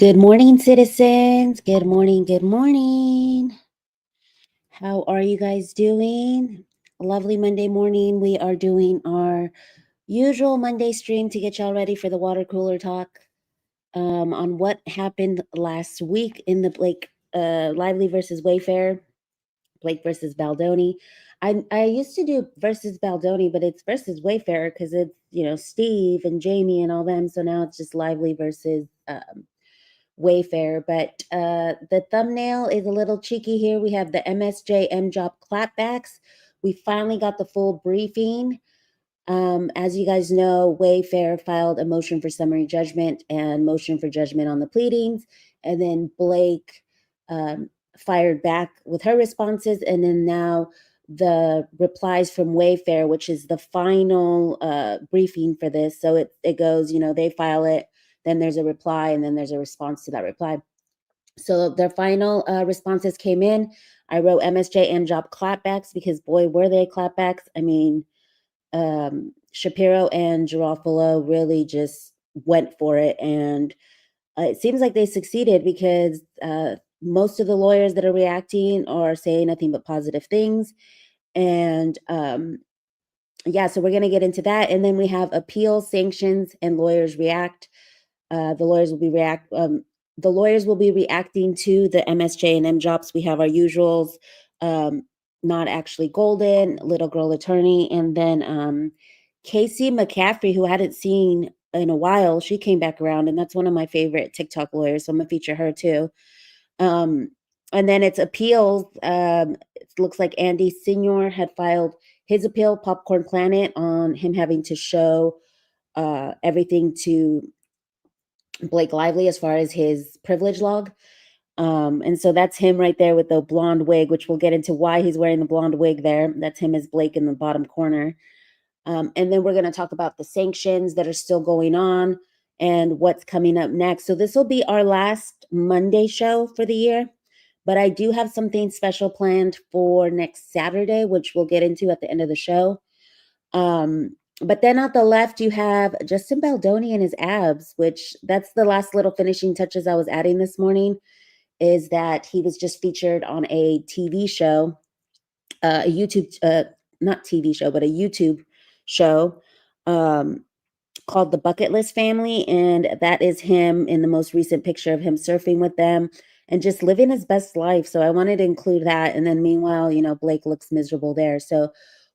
Good morning, citizens. Good morning. Good morning. How are you guys doing? Lovely Monday morning. We are doing our usual Monday stream to get y'all ready for the water cooler talk on what happened last week in the Blake Lively versus Wayfarer, Blake versus Baldoni. I used to do versus Baldoni, but it's versus Wayfarer because it's Steve and Jamie and all them. So now it's just Lively versus Wayfarer, but the thumbnail is a little cheeky here. We have the MSJ MJOP clapbacks. We finally got the full briefing. As you guys know, Wayfarer filed a motion for summary judgment and motion for judgment on the pleadings, and then Blake fired back with her responses, and then now the replies from Wayfarer, which is the final briefing for this. So it goes, they file it, then there's a reply, and then there's a response to that reply. So their final responses came in. I wrote MSJ and MJOP clapbacks because boy, were they clapbacks. I mean, Shapiro and Garofalo really just went for it, and it seems like they succeeded because most of the lawyers that are reacting are saying nothing but positive things. And yeah, so we're going to get into that, and then we have appeal, sanctions, and lawyers react. The lawyers will be reacting to the MSJ and MJOPs. We have our usuals, not actually golden, little girl attorney, and then Casey McCaffrey, who I hadn't seen in a while. She came back around, and that's one of my favorite TikTok lawyers, so I'm gonna feature her too. And then it's appeals. It looks like Andy Signore had filed his appeal, Popcorn Planet, on him having to show everything to Blake Lively as far as his privilege log. And so that's him right there with the blonde wig, which we'll get into why he's wearing the blonde wig there. That's him as Blake in the bottom corner. And then we're going to talk about the sanctions that are still going on and what's coming up next. So this will be our last Monday show for the year, but I do have something special planned for next Saturday, which we'll get into at the end of the show. But then at the left, you have Justin Baldoni and his abs, which that's the last little finishing touches I was adding this morning, is that he was just featured on a TV show, a YouTube, not TV show, but a YouTube show called The Bucket List Family. And that is him in the most recent picture of him surfing with them and just living his best life. So I wanted to include that. And then meanwhile, Blake looks miserable there. So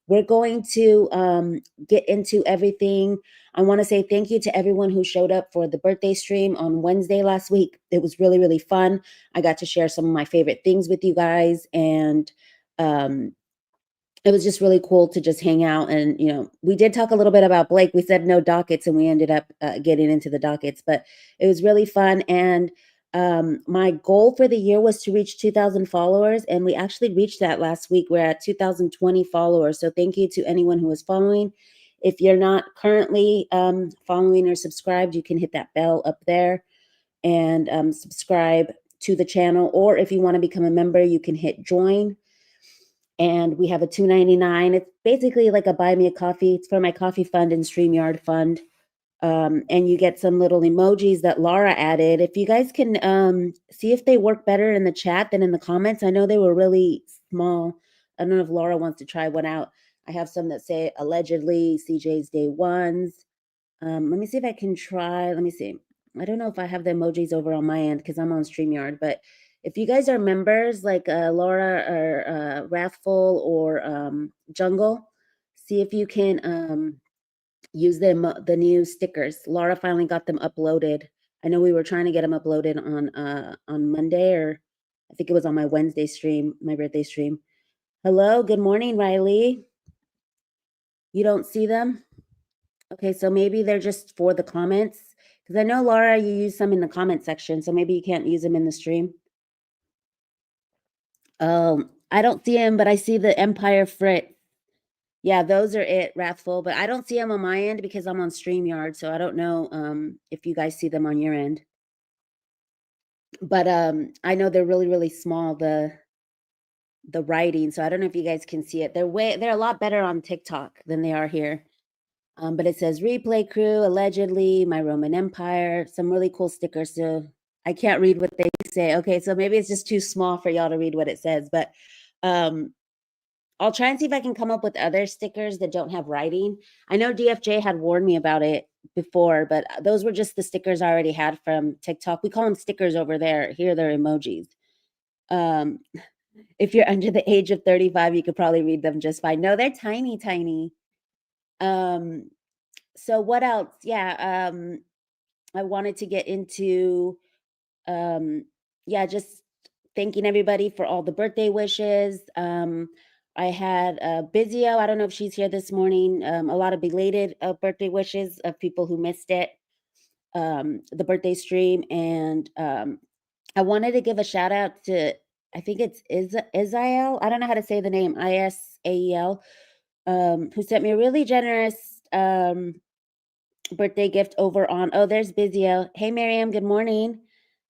we're going to get into everything. I want to say thank you to everyone who showed up for the birthday stream on Wednesday last week. It was really, really fun. I got to share some of my favorite things with you guys. And it was just really cool to just hang out. And, we did talk a little bit about Blake. We said no dockets, and we ended up getting into the dockets. But it was really fun. And my goal for the year was to reach 2,000 followers, and we actually reached that last week. We're at 2,020 followers. So thank you to anyone who is following. If you're not currently following or subscribed, you can hit that bell up there and subscribe to the channel. Or if you want to become a member, you can hit join. And we have a $2.99. It's basically like a buy me a coffee. It's for my coffee fund and StreamYard fund. And you get some little emojis that Laura added. If you guys can see if they work better in the chat than in the comments. I know they were really small. I don't know if Laura wants to try one out. I have some that say allegedly, CJ's day ones. Let me see if I can try. Let me see. I don't know if I have the emojis over on my end because I'm on StreamYard. But if you guys are members like Laura or Wrathful or Jungle, see if you can use them, the new stickers. Laura finally got them uploaded. I know we were trying to get them uploaded on Monday, or I think it was on my Wednesday stream, my birthday stream. Hello, good morning, Riley. You don't see them? Okay, so maybe they're just for the comments. Because I know, Laura, you use some in the comment section, so maybe you can't use them in the stream. I don't see them, but I see the Empire Frit. Yeah, those are it, Wrathful. But I don't see them on my end because I'm on StreamYard, so I don't know if you guys see them on your end. But I know they're really, really small, the writing, so I don't know if you guys can see it. They're a lot better on TikTok than they are here. But it says replay crew, allegedly, my Roman Empire, some really cool stickers. So I can't read what they say. Okay, so maybe it's just too small for y'all to read what it says, but I'll try and see if I can come up with other stickers that don't have writing. I know DFJ had warned me about it before, but those were just the stickers I already had from TikTok. We call them stickers over there. Here they're emojis. If you're under the age of 35, you could probably read them just fine. No, they're tiny, tiny. So what else? Yeah, I wanted to get into yeah, just thanking everybody for all the birthday wishes. I had Bizio. I don't know if she's here this morning. A lot of belated birthday wishes of people who missed it, the birthday stream. And I wanted to give a shout out to, I think it's Isael. I don't know how to say the name, Isael, who sent me a really generous birthday gift over on, oh, there's Bizio. Hey, Miriam, good morning.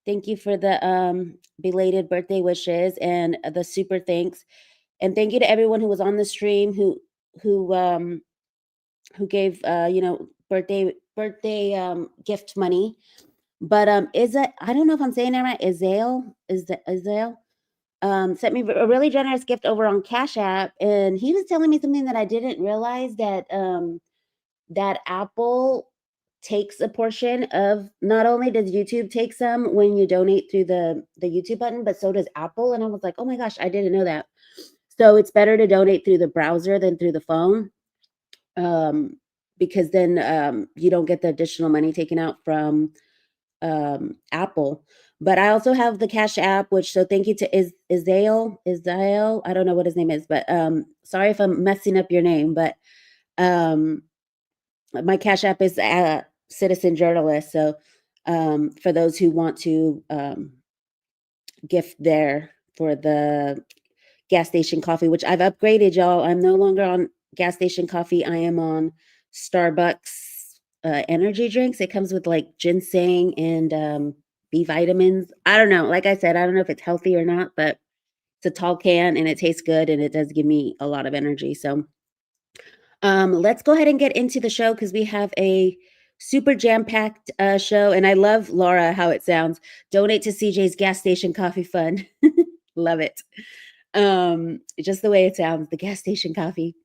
Thank you for the belated birthday wishes and the super thanks. And thank you to everyone who was on the stream who gave you know, birthday gift money. But I don't know if I'm saying that right. Isael sent me a really generous gift over on Cash App, and he was telling me something that I didn't realize, that that Apple takes a portion of, not only does YouTube take some when you donate through the YouTube button, but so does Apple. And I was like, oh my gosh, I didn't know that. So it's better to donate through the browser than through the phone, because then you don't get the additional money taken out from Apple. But I also have the Cash App, which, so thank you to Isael. I don't know what his name is, but sorry if I'm messing up your name, but my Cash App is Citizen Journalist. So for those who want to gift there for the gas station coffee, which I've upgraded, y'all. I'm no longer on gas station coffee. I am on Starbucks energy drinks. It comes with like ginseng and B vitamins. I don't know. Like I said, I don't know if it's healthy or not, but it's a tall can and it tastes good and it does give me a lot of energy. So let's go ahead and get into the show, because we have a super jam-packed show. And I love, Laura, how it sounds. Donate to CJ's gas station coffee fund. Love it. Just the way it sounds, the gas station coffee.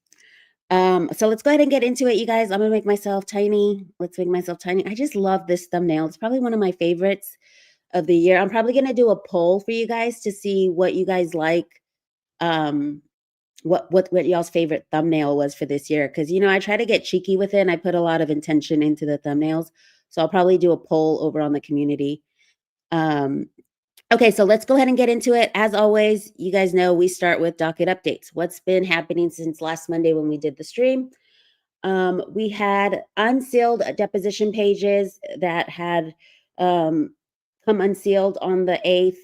So let's go ahead and get into it, you guys. I'm gonna make myself tiny. Let's make myself tiny. I just love this thumbnail. It's probably one of my favorites of the year. I'm probably gonna do a poll for you guys to see what you guys like. What y'all's favorite thumbnail was for this year, because, you know, I try to get cheeky with it and I put a lot of intention into the thumbnails. So I'll probably do a poll over on the community. Okay, so let's go ahead and get into it. As always, you guys know we start with docket updates. What's been happening since last Monday when we did the stream? We had unsealed deposition pages that had come unsealed on the 8th.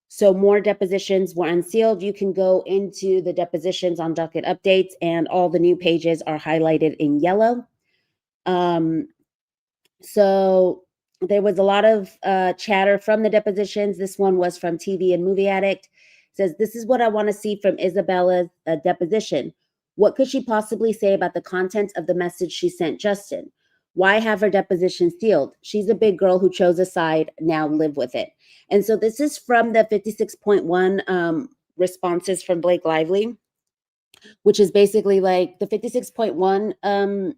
So more depositions were unsealed. You can go into the depositions on docket updates and all the new pages are highlighted in yellow. So there was a lot of chatter from the depositions. This one was from TV and Movie Addict. It says, this is what I want to see from Isabella's deposition. What could she possibly say about the contents of the message she sent Justin? Why have her deposition sealed? She's a big girl who chose a side. Now live with it. And so this is from the 56.1 responses from Blake Lively, which is basically like the 56.1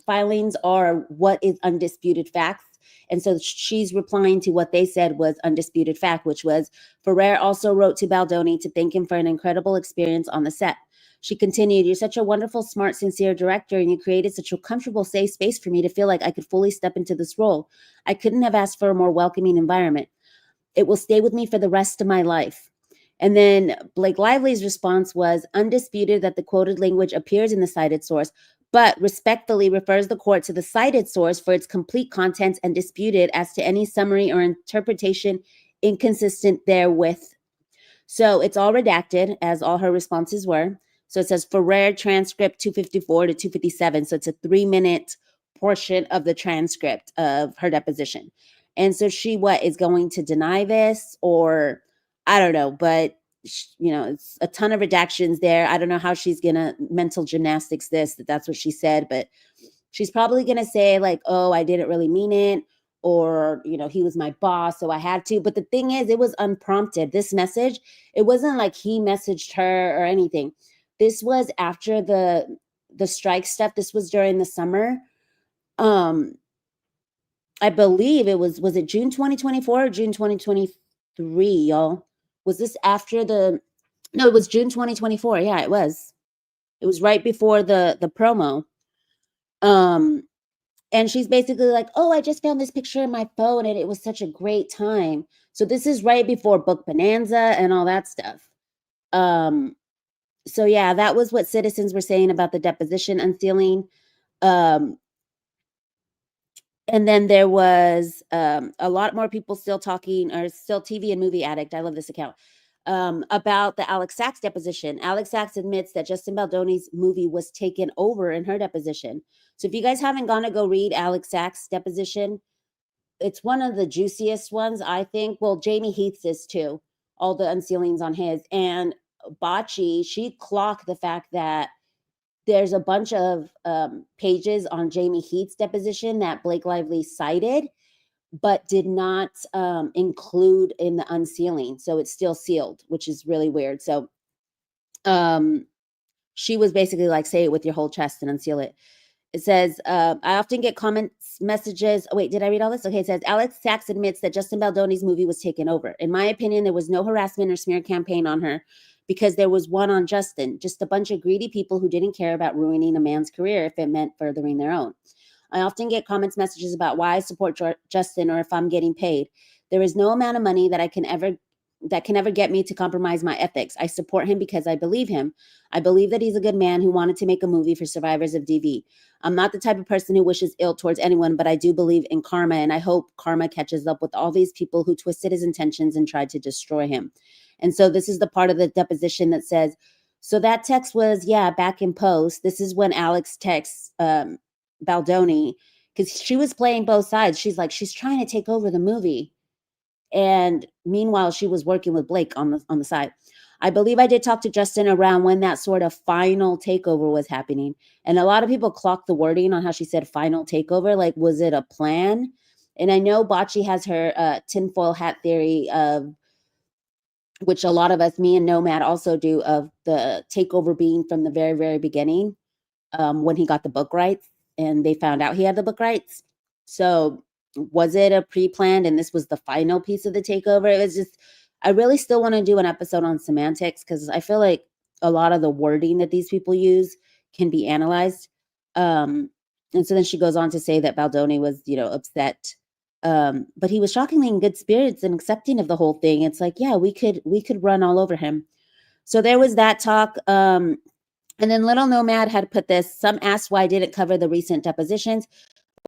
filings are what is undisputed facts. And so she's replying to what they said was undisputed fact, which was, Ferrer also wrote to Baldoni to thank him for an incredible experience on the set. She continued, you're such a wonderful, smart, sincere director, and you created such a comfortable, safe space for me to feel like I could fully step into this role. I couldn't have asked for a more welcoming environment. It will stay with me for the rest of my life. And then Blake Lively's response was, undisputed that the quoted language appears in the cited source, but respectfully refers the court to the cited source for its complete contents and disputed as to any summary or interpretation inconsistent therewith. So it's all redacted, as all her responses were. So it says Ferrer transcript 254 to 257. So it's a 3-minute portion of the transcript of her deposition. And so she is going to deny this, or I don't know, but you know, it's a ton of redactions there. I don't know how she's gonna mental gymnastics that's what she said, but she's probably gonna say like, oh, I didn't really mean it, or, he was my boss, so I had to. But the thing is, it was unprompted. This message, it wasn't like he messaged her or anything. This was after the strike stuff. This was during the summer. I believe was it June 2024 or June 2023, y'all? Was this after no, it was June 2024. Yeah, it was. It was right before the promo. And she's basically like, "Oh, I just found this picture in my phone and it was such a great time." So this is right before Book Bonanza and all that stuff. So yeah, that was what citizens were saying about the deposition unsealing. Um, and then there was a lot more people still talking, or still TV and Movie Addict. I love this account. About the Alex Sachs deposition. Alex Sachs admits that Justin Baldoni's movie was taken over in her deposition. So if you guys haven't gone to go read Alex Sachs' deposition, it's one of the juiciest ones, I think. Well, Jamie Heath's is too. All the unsealings on his. And Bocce, she clocked the fact that there's a bunch of pages on Jamie Heath's deposition that Blake Lively cited, but did not include in the unsealing. So it's still sealed, which is really weird. So she was basically like, say it with your whole chest and unseal it. It says, I often get comments, messages. Oh, wait, did I read all this? Okay, it says, Alex Sachs admits that Justin Baldoni's movie was taken over. In my opinion, there was no harassment or smear campaign on her because there was one on Justin, just a bunch of greedy people who didn't care about ruining a man's career if it meant furthering their own. I often get comments, messages about why I support Justin or if I'm getting paid. There is no amount of money that can ever get me to compromise my ethics. I support him because I believe him. I believe that he's a good man who wanted to make a movie for survivors of DV. I'm not the type of person who wishes ill towards anyone, but I do believe in karma, and I hope karma catches up with all these people who twisted his intentions and tried to destroy him. And so this is the part of the deposition that says, so that text was, back in post. This is when Alex texts Baldoni, because she was playing both sides. She's like, she's trying to take over the movie. And meanwhile, she was working with Blake on the side. I believe I did talk to Justin around when that sort of final takeover was happening. And a lot of people clocked the wording on how she said final takeover. Like, was it a plan? And I know Bocce has her tinfoil hat theory of, which a lot of us, me and Nomad also do, of the takeover being from the very, very beginning, when he got the book rights and they found out he had the book rights. So was it a pre-planned and this was the final piece of the takeover? It was just, I really still want to do an episode on semantics because I feel like a lot of the wording that these people use can be analyzed. And so then she goes on to say that Baldoni was, upset. But he was shockingly in good spirits and accepting of the whole thing. It's like, yeah, we could run all over him. So there was that talk. And then Little Nomad had put this, some asked why I didn't cover the recent depositions,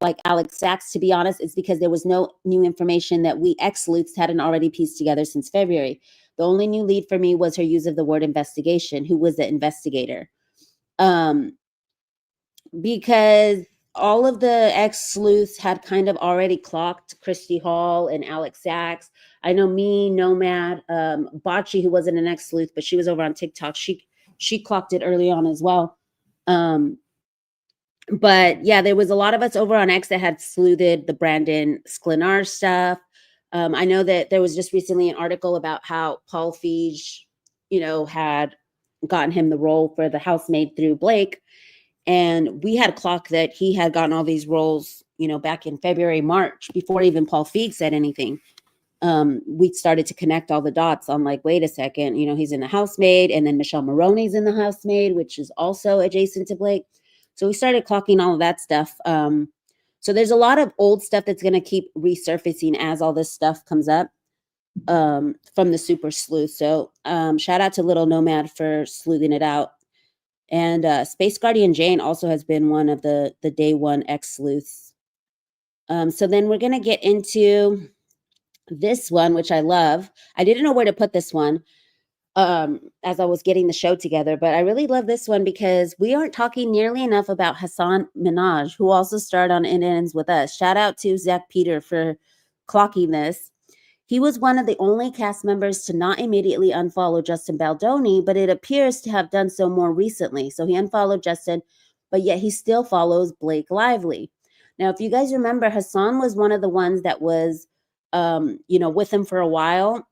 like Alex Sachs. To be honest, it's because there was no new information that we ex-sleuths hadn't already pieced together since February. The only new lead for me was her use of the word investigation. Who was the investigator? Because all of the ex-sleuths had kind of already clocked Christy Hall and Alex Sachs. I know me, Nomad, Bocce, who wasn't an ex-sleuth, but she was over on TikTok. She clocked it early on as well. But yeah, there was a lot of us over on X that had sleuthed the Brandon Sklenar stuff. I know that there was just recently an article about how Paul Feige, had gotten him the role for the housemaid through Blake. And we had clocked that he had gotten all these roles, back in February, March, before even Paul Feig said anything. We started to connect all the dots on like, wait a second, he's in the housemaid, and then Michelle Maroney's in the housemaid, which is also adjacent to Blake. So we started clocking all of that stuff. So there's a lot of old stuff that's going to keep resurfacing as all this stuff comes up from the super sleuth. So shout out to Little Nomad for sleuthing it out. And Space Guardian Jane also has been one of the day one ex-sleuths. So then we're going to get into this one, which I love. I didn't know where to put this one as I was getting the show together, but I really love this one because we aren't talking nearly enough about Hassan Minhaj, who also starred on It Ends With Us. Shout out to Zach Peter for clocking this. He was one of the only cast members to not immediately unfollow Justin Baldoni, but it appears to have done so more recently. So he unfollowed Justin, but yet he still follows Blake Lively. Now, if you guys remember, Hassan was one of the ones that was, with him for a while.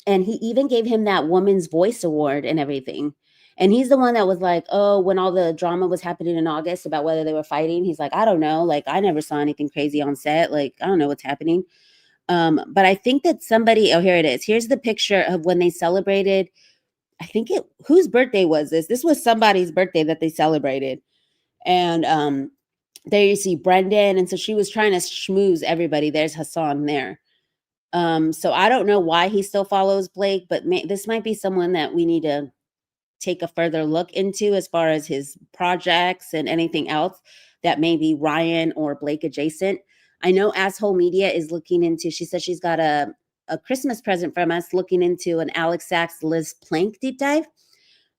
And he even gave him that Woman's Voice Award and everything. And he's the one that was like, oh, when all the drama was happening in August about whether they were fighting, he's like, I don't know. Like, I never saw anything crazy on set. Like, I don't know what's happening. But I think that somebody, here it is. Here's the picture of when they celebrated. I think whose birthday was this? This was somebody's birthday that they celebrated. And there you see Brendan. And so she was trying to schmooze everybody. There's Hassan there. So I don't know why he still follows Blake, but this might be someone that we need to take a further look into as far as his projects and anything else that may be Ryan or Blake adjacent. I know Asshole Media is looking into, she says she's got a Christmas present from us looking into an Alex Sachs, Liz Plank deep dive.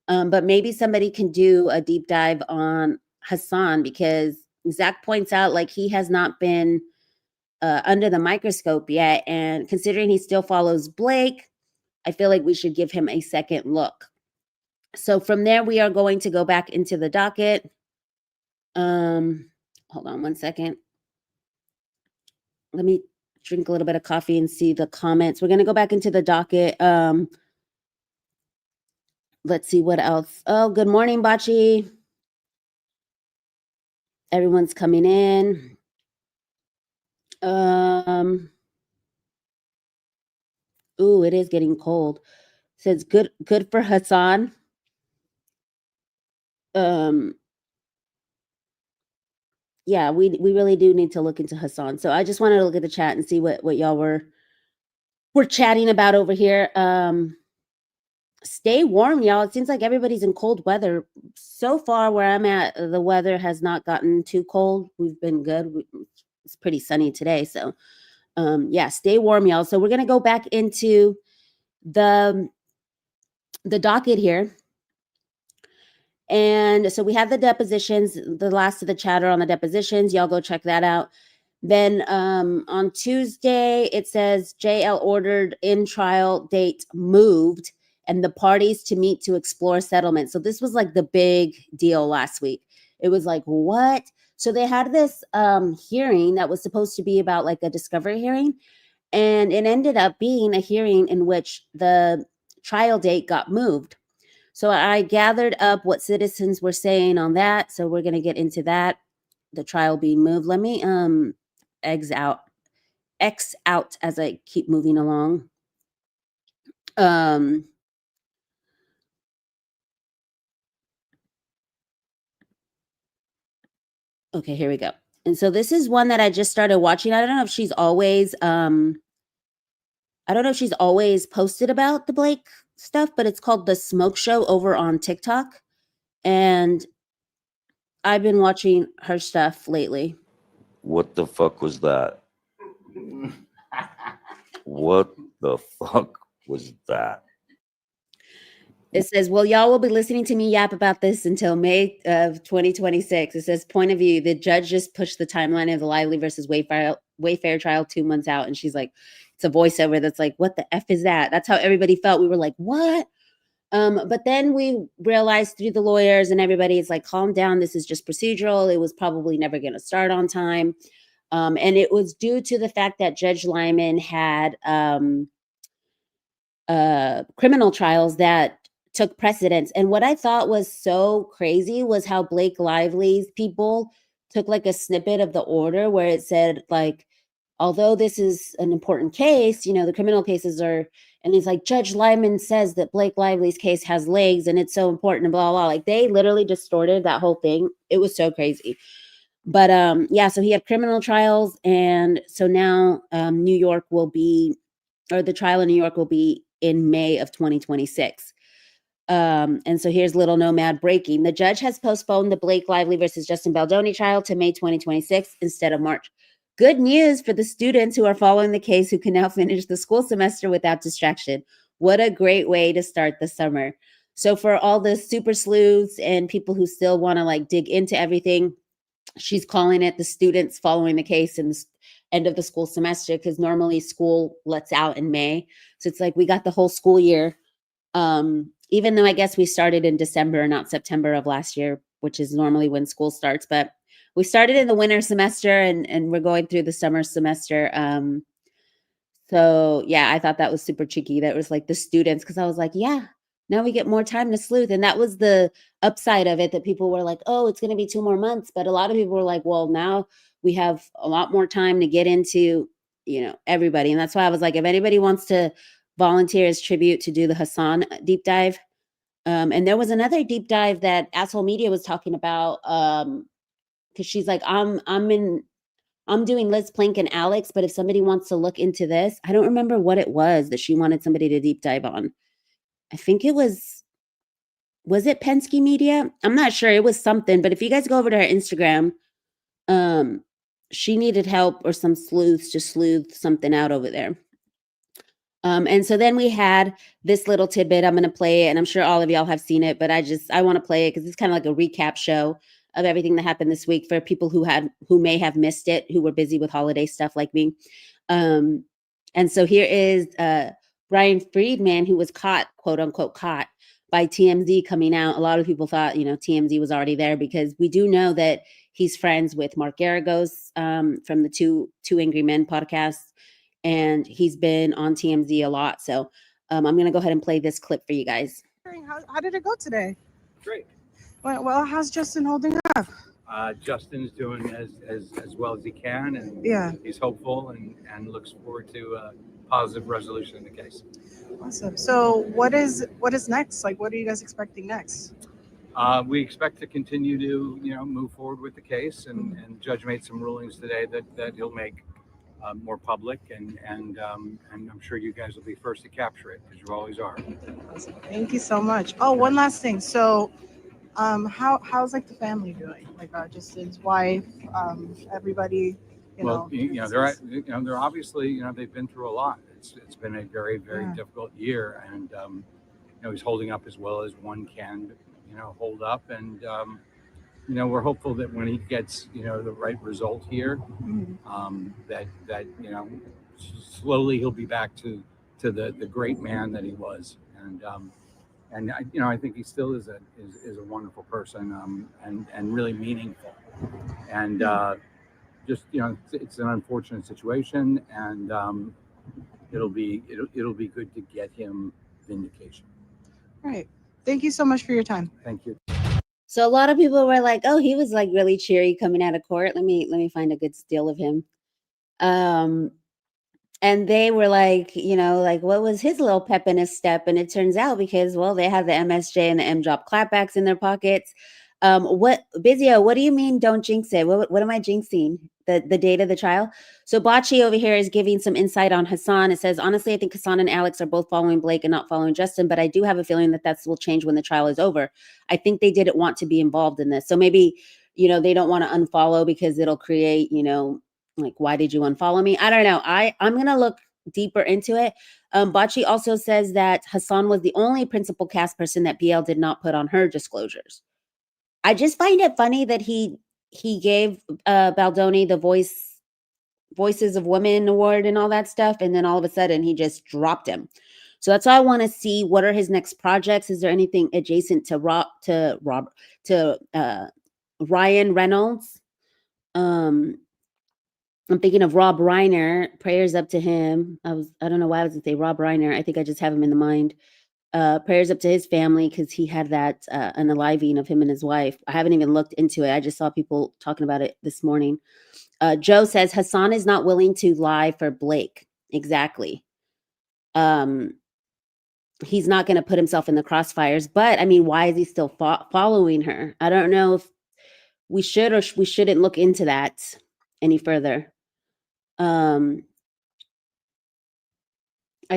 But maybe somebody can do a deep dive on Hassan, because Zach points out like he has not been under the microscope yet. And considering he still follows Blake, I feel like we should give him a second look. So from there, we are going to go back into the docket. Hold on one second. Let me drink a little bit of coffee and see the comments. We're going to go back into the docket. Let's see what else. Oh, good morning, Bachi. Everyone's coming in. Ooh, it is getting cold. Says good for Hassan. Yeah, we really do need to look into Hassan. So I just wanted to look at the chat and see what y'all were chatting about over here. Stay warm, y'all. It seems like everybody's in cold weather. So far where I'm at, the weather has not gotten too cold. We've been good. It's pretty sunny today. So yeah, stay warm, y'all. So we're going to go back into the docket here. And so we have the depositions, the last of the chatter on the depositions. Y'all go check that out. Then on Tuesday, it says JL ordered in trial date moved and the parties to meet to explore settlement. So this was like the big deal last week. It was like, what? So they had this hearing that was supposed to be about like a discovery hearing. And it ended up being a hearing in which the trial date got moved. So I gathered up what citizens were saying on that. So we're going to get into that. The trial being moved. Let me X out as I keep moving along. Okay, here we go. And so this is one that I just started watching. I don't know if she's always posted about the Blake stuff, but it's called The Smoke Show over on TikTok. And I've been watching her stuff lately. What the fuck was that? What the fuck was that? It says, well, y'all will be listening to me yap about this until May of 2026. It says, point of view, the judge just pushed the timeline of the Lively versus Wayfarer trial 2 months out. And she's like, it's a voiceover that's like, what the F is that? That's how everybody felt. We were like, what? But then we realized through the lawyers and everybody, it's like, calm down. This is just procedural. It was probably never going to start on time. And it was due to the fact that Judge Lyman had criminal trials that took precedence. And what I thought was so crazy was how Blake Lively's people took like a snippet of the order where it said like, although this is an important case, the criminal cases are, and it's like Judge Lyman says that Blake Lively's case has legs and it's so important and blah, blah. Like they literally distorted that whole thing. It was so crazy. But yeah, so he had criminal trials. And so now New York will be, or the trial in New York will be in May of 2026. And so here's Little Nomad breaking. The judge has postponed the Blake Lively versus Justin Baldoni trial to May 2026 instead of March. Good news for the students who are following the case who can now finish the school semester without distraction. What a great way to start the summer. So for all the super sleuths and people who still want to like dig into everything, she's calling it the students following the case in the end of the school semester, because normally school lets out in May. So it's like we got the whole school year. Even though I guess we started in December, not September of last year, which is normally when school starts. But we started in the winter semester and we're going through the summer semester. So yeah, I thought that was super cheeky. That was like the students, because I was like, yeah, now we get more time to sleuth. And that was the upside of it, that people were like, oh, it's going to be 2 more months. But a lot of people were like, well, now we have a lot more time to get into, everybody. And that's why I was like, if anybody wants to volunteer as tribute to do the Hassan deep dive. And there was another deep dive that Asshole Media was talking about, because she's like, I'm doing Liz Plank and Alex, but if somebody wants to look into this, I don't remember what it was that she wanted somebody to deep dive on. I think it was it Penske Media? I'm not sure. It was something, but if you guys go over to her Instagram, she needed help or some sleuths to sleuth something out over there. And so then we had this little tidbit. I'm going to play it, and I'm sure all of y'all have seen it, but I want to play it because it's kind of like a recap show of everything that happened this week for people who may have missed it, who were busy with holiday stuff like me. And so here is Brian Friedman, who was caught, quote unquote, caught by TMZ coming out. A lot of people thought, TMZ was already there, because we do know that he's friends with Mark Garagos from the Two Angry Men podcast. And he's been on TMZ a lot. So I'm going to go ahead and play this clip for you guys. How did it go today? Great. Well, how's Justin holding up? Justin's doing as well as he can, and Yeah. he's hopeful and looks forward to a positive resolution in the case. Awesome. So what is next? Like, what are you guys expecting next? We expect to continue to move forward with the case, and Judge made some rulings today that he'll make more public, and I'm sure you guys will be first to capture it, because you always are. Awesome. Thank you so much. Oh, one last thing. So how's like the family doing? Like Justin's wife, everybody, they're obviously, they've been through a lot. It's been a very, very difficult year, and he's holding up as well as one can hold up, and we're hopeful that when he gets the right result here, that slowly he'll be back to the great man that he was, and I think he still is a wonderful person, and really meaningful, and just it's an unfortunate situation, and it'll be good to get him vindication. All right. Thank you so much for your time. Thank you. So a lot of people were like, oh, he was like really cheery coming out of court. Let me find a good still of him. And they were like, what was his little pep in his step? And it turns out because, well, they have the MSJ and the MJOP clapbacks in their pockets. Bizio, what do you mean don't jinx it? What am I jinxing? The date of the trial? So Bocce over here is giving some insight on Hassan. It says, honestly, I think Hassan and Alex are both following Blake and not following Justin, but I do have a feeling that will change when the trial is over. I think they didn't want to be involved in this. So maybe, they don't want to unfollow because it'll create, like, why did you unfollow me? I don't know. I'm going to look deeper into it. Bocce also says that Hassan was the only principal cast person that BL did not put on her disclosures. I just find it funny that he gave Baldoni the Voices of Women award and all that stuff, and then all of a sudden he just dropped him. So that's why I want to see what are his next projects. Is there anything adjacent to Ryan Reynolds? I'm thinking of Rob Reiner. Prayers up to him. I don't know why I was going to say Rob Reiner. I think I just have him in the mind. Prayers up to his family, because he had that an aliving of him and his wife. I haven't even looked into it. I just saw people talking about it this morning. Joe says Hassan is not willing to lie for Blake. Exactly. He's not going to put himself in the crossfires. But I mean, why is he still following her? I don't know if we should or we shouldn't look into that any further. I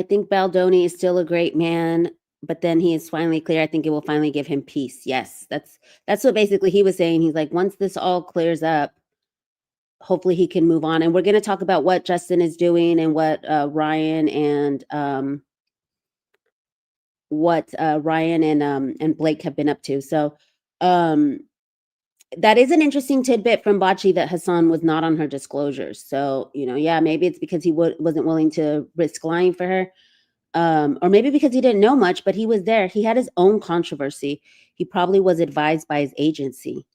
think Baldoni is still a great man, but then he is finally clear. I think it will finally give him peace. Yes, that's what basically he was saying. He's like, once this all clears up, hopefully he can move on. And we're going to talk about what Justin is doing and what Ryan and Blake have been up to. So that is an interesting tidbit from Bocce that Hassan was not on her disclosures. So, maybe it's because he wasn't willing to risk lying for her. Or maybe because he didn't know much, but he was there. He had his own controversy. He probably was advised by his agency.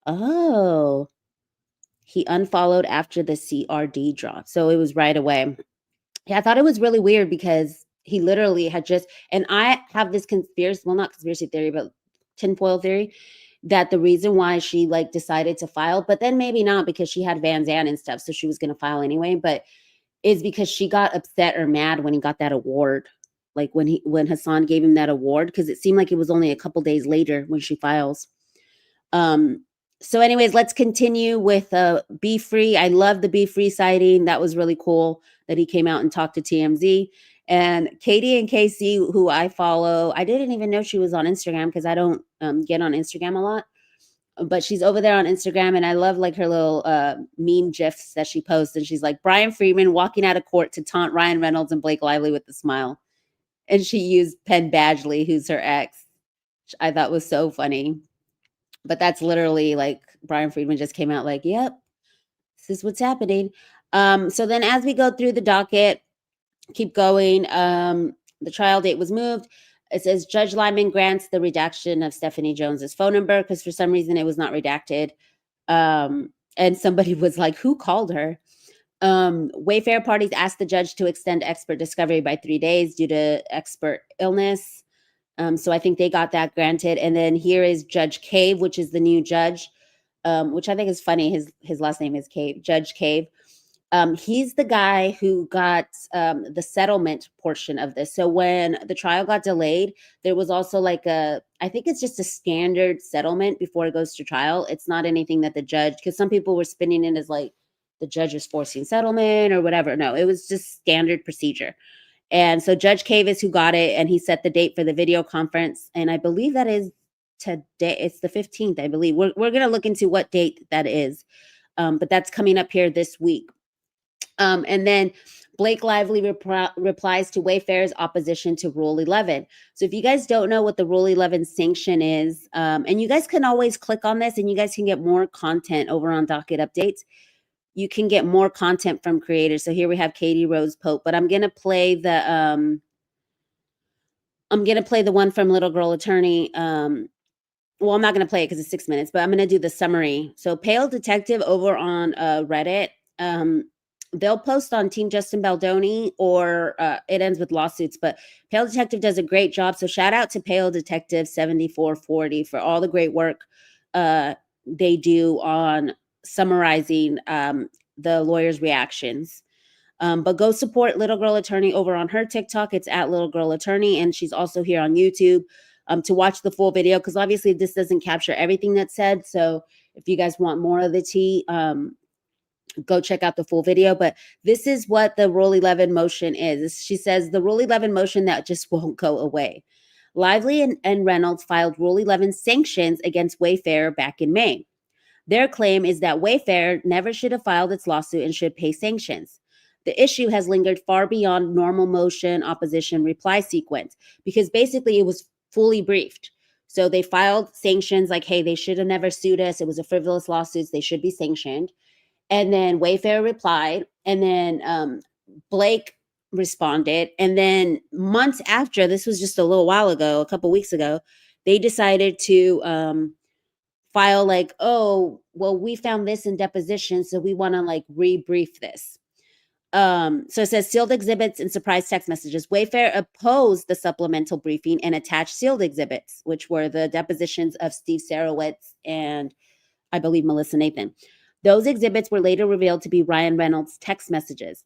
Oh, He unfollowed after the CRD drop. So it was right away. Yeah, I thought it was really weird because he literally had just, and I have this conspiracy, well, not conspiracy theory, but tinfoil theory, that the reason why she like decided to file, but then maybe not because she had Van Zandt and stuff, so she was going to file anyway, but is because she got upset or mad when he got that award. Like when Hassan gave him that award, because it seemed like it was only a couple days later when she files. So anyways, let's continue with Be Free. I love the Be Free sighting. That was really cool that he came out and talked to TMZ. And Katie and Casey, who I follow, I didn't even know she was on Instagram because I don't get on Instagram a lot. But she's over there on Instagram, and I love like her little meme gifs that she posts. And she's like, Brian Freeman walking out of court to taunt Ryan Reynolds and Blake Lively with a smile. And she used Penn Badgley, who's her ex, which I thought was so funny. But that's literally like Brian Freeman just came out like, yep, this is what's happening. So then as we go through the docket, keep going. The trial date was moved. It says Judge Lyman grants the redaction of Stephanie Jones's phone number because for some reason it was not redacted. And somebody was like, who called her? Wayfarer parties asked the judge to extend expert discovery by 3 days due to expert illness. So I think they got that granted. And then here is Judge Cave, which is the new judge, which I think is funny. His last name is Cave, Judge Cave. He's the guy who got the settlement portion of this. So when the trial got delayed, there was also like I think it's just a standard settlement before it goes to trial. It's not anything that the judge, because some people were spinning it as like the judge is forcing settlement or whatever. No, it was just standard procedure. And so Judge Cave is who got it, and he set the date for the video conference. And I believe that is today. It's the 15th, I believe. We're going to look into what date that is. But that's coming up here this week. And then Blake Lively replies to Wayfarer's opposition to Rule 11. So if you guys don't know what the Rule 11 sanction is, and you guys can always click on this and you guys can get more content over on Docket Updates. You can get more content from creators. So here we have Katie Rose Pope, but I'm going to play the one from Little Girl Attorney. Well, I'm not going to play it because it's 6 minutes, but I'm going to do the summary. So Pale Detective over on Reddit, they'll post on Team Justin Baldoni or it ends with lawsuits, but Pale Detective does a great job. So shout out to Pale Detective 7440 for all the great work they do on summarizing the lawyer's reactions. But go support Little Girl Attorney over on her TikTok. It's at Little Girl Attorney. And she's also here on YouTube to watch the full video, because obviously this doesn't capture everything that's said. So if you guys want more of the tea, go check out the full video. But this is what the Rule 11 motion is. She says the Rule 11 motion that just won't go away. Lively and Reynolds filed Rule 11 sanctions against Wayfarer back in May. Their claim is that Wayfarer never should have filed its lawsuit and should pay sanctions. The issue has lingered far beyond normal motion, opposition, reply sequence, because basically it was fully briefed. So they filed sanctions like, hey, they should have never sued us. It was a frivolous lawsuit. They should be sanctioned. And then Wayfarer replied, and then Blake responded. And then months after, this was just a little while ago, a couple weeks ago, they decided to file like, oh, well, we found this in deposition, so we want to like rebrief this. So it says sealed exhibits and surprise text messages. Wayfarer opposed the supplemental briefing and attached sealed exhibits, which were the depositions of Steve Sarowitz and I believe Melissa Nathan. Those exhibits were later revealed to be Ryan Reynolds' text messages.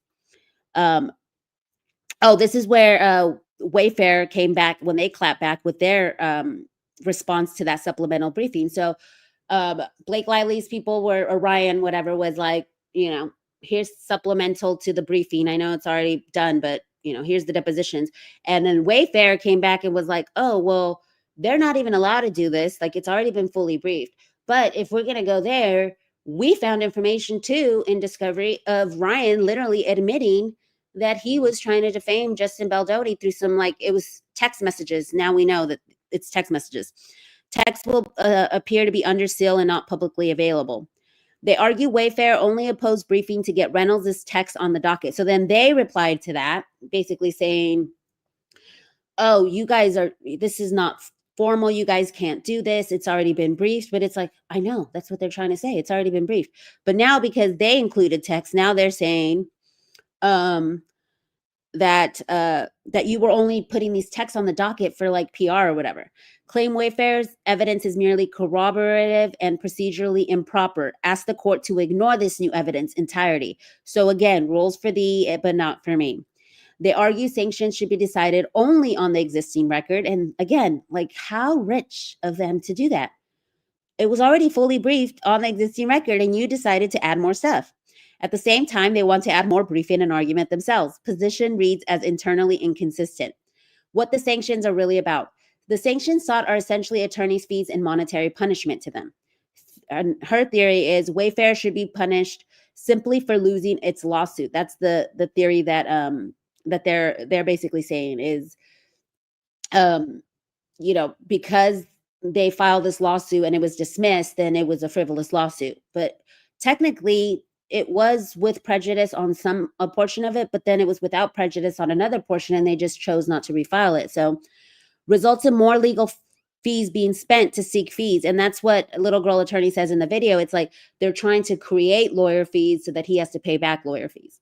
This is where Wayfarer came back when they clapped back with their response to that supplemental briefing. So Blake Lively's people were, or Ryan, whatever, was like, here's supplemental to the briefing. I know it's already done, but here's the depositions. And then Wayfarer came back and was like, oh, well, they're not even allowed to do this. Like, it's already been fully briefed. But if we're going to go there, we found information too in discovery of Ryan literally admitting that he was trying to defame Justin Baldoni through some, like, it was text messages. Now we know that it's text messages. Text will appear to be under seal and not publicly available. They argue Wayfarer only opposed briefing to get Reynolds' text on the docket. So then they replied to that, basically saying, oh, you guys this is not formal. You guys can't do this. It's already been briefed. But it's like, I know that's what they're trying to say. It's already been briefed. But now because they included text, now they're saying that you were only putting these texts on the docket for like PR or whatever. Claim Wayfarer's evidence is merely corroborative and procedurally improper. Ask the court to ignore this new evidence entirety. So again, rules for thee, but not for me. They argue sanctions should be decided only on the existing record. And again, like, how rich of them to do that? It was already fully briefed on the existing record, and you decided to add more stuff. At the same time, they want to add more briefing and argument themselves. Position reads as internally inconsistent. What the sanctions are really about. The sanctions sought are essentially attorney's fees and monetary punishment to them. And her theory is Wayfarer should be punished simply for losing its lawsuit. That's the theory that that they're basically saying is, you know, because they filed this lawsuit and it was dismissed, then it was a frivolous lawsuit. But technically, it was with prejudice on a portion of it, but then it was without prejudice on another portion, and they just chose not to refile it. So results in more legal fees being spent to seek fees. And that's what Little Girl Attorney says in the video. It's like they're trying to create lawyer fees so that he has to pay back lawyer fees.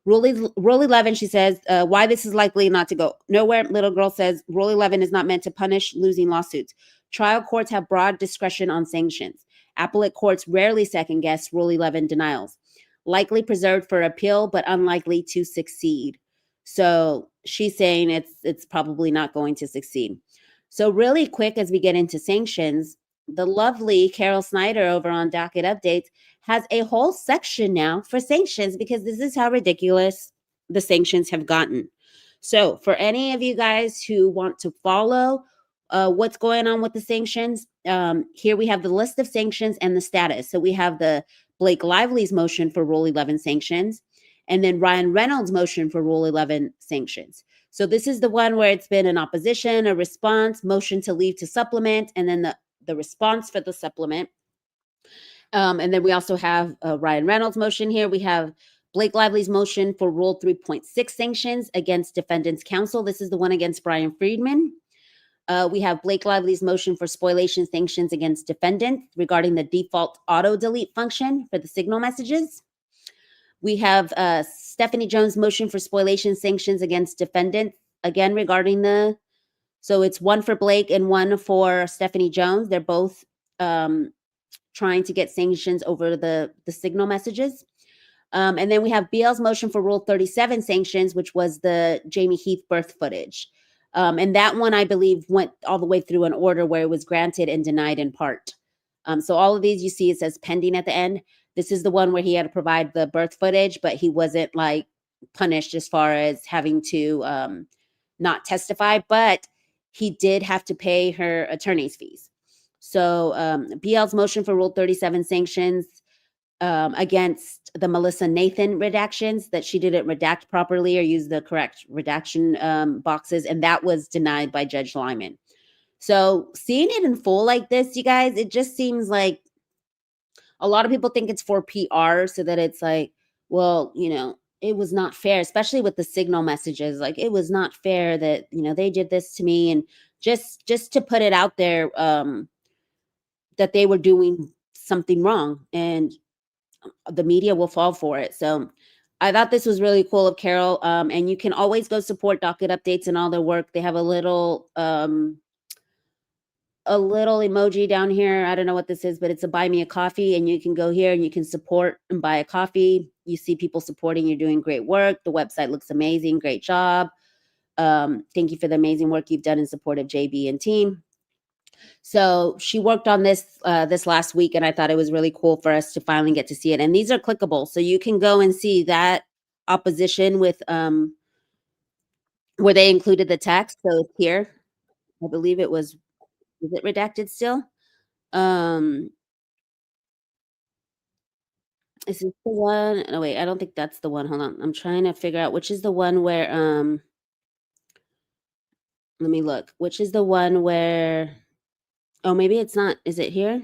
Rule 11, she says, why this is likely not to go nowhere. Little Girl says Rule 11 is not meant to punish losing lawsuits. Trial courts have broad discretion on sanctions. Appellate courts rarely second guess Rule 11 denials. Likely preserved for appeal, but unlikely to succeed. So she's saying it's probably not going to succeed. So really quick, as we get into sanctions, the lovely Carol Snyder over on Docket Updates has a whole section now for sanctions, because this is how ridiculous the sanctions have gotten. So for any of you guys who want to follow what's going on with the sanctions, here we have the list of sanctions and the status. So we have the Blake Lively's motion for Rule 11 sanctions, and then Ryan Reynolds' motion for Rule 11 sanctions. So this is the one where it's been an opposition, a response, motion to leave to supplement, and then the response for the supplement. And then we also have Ryan Reynolds' motion here. We have Blake Lively's motion for Rule 3.6 sanctions against defendant's counsel. This is the one against Brian Friedman. We have Blake Lively's motion for spoliation sanctions against defendant regarding the default auto delete function for the Signal messages. We have Stephanie Jones' motion for spoliation sanctions against defendant, again regarding so it's one for Blake and one for Stephanie Jones. They're both trying to get sanctions over the Signal messages. And then we have BL's motion for Rule 37 sanctions, which was the Jamie Heath birth footage. And that one, I believe, went all the way through an order where it was granted and denied in part. So all of these, you see, it says pending at the end. This is the one where he had to provide the birth footage, but he wasn't like punished as far as having to not testify, but he did have to pay her attorney's fees. So BL's motion for Rule 37 sanctions against the Melissa Nathan redactions, that she didn't redact properly or use the correct redaction boxes, and that was denied by Judge Lyman. So seeing it in full like this, you guys, it just seems like a lot of people think it's for PR, so that it's like, well, you know, it was not fair, especially with the Signal messages. Like, it was not fair that, you know, they did this to me, and just to put it out there that they were doing something wrong, and the media will fall for it. So I thought this was really cool of Carol. And you can always go support Docket Updates and all their work. They have a little emoji down here. I don't know what this is, but it's a buy me a coffee, and you can go here and you can support and buy a coffee. You see people supporting, you're doing great work. The website looks amazing. Great job. Thank you for the amazing work you've done in support of JB and team. So she worked on this this last week, and I thought it was really cool for us to finally get to see it. And these are clickable, so you can go and see that opposition with where they included the text. So it's here. I believe it was it redacted still? Is this the one? No, wait, I don't think that's the one. Hold on. I'm trying to figure out which is the one where let me look. Which is the one where, oh, maybe it's not. Is it here?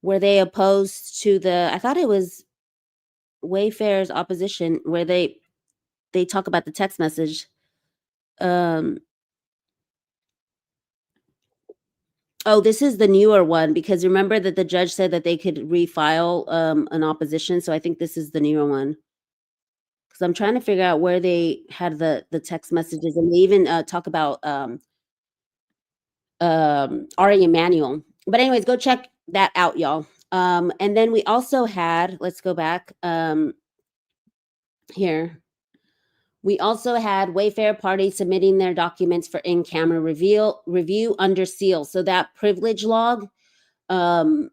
Where they opposed to I thought it was Wayfarer's opposition, where they talk about the text message. Oh, this is the newer one, because remember that the judge said that they could refile an opposition. So I think this is the newer one. Because I'm trying to figure out where they had the text messages, and they even talk about Ari Emanuel. But anyways, go check that out, y'all. And then we also had, let's go back here. We also had Wayfarer party submitting their documents for in-camera review under seal. So that privilege log that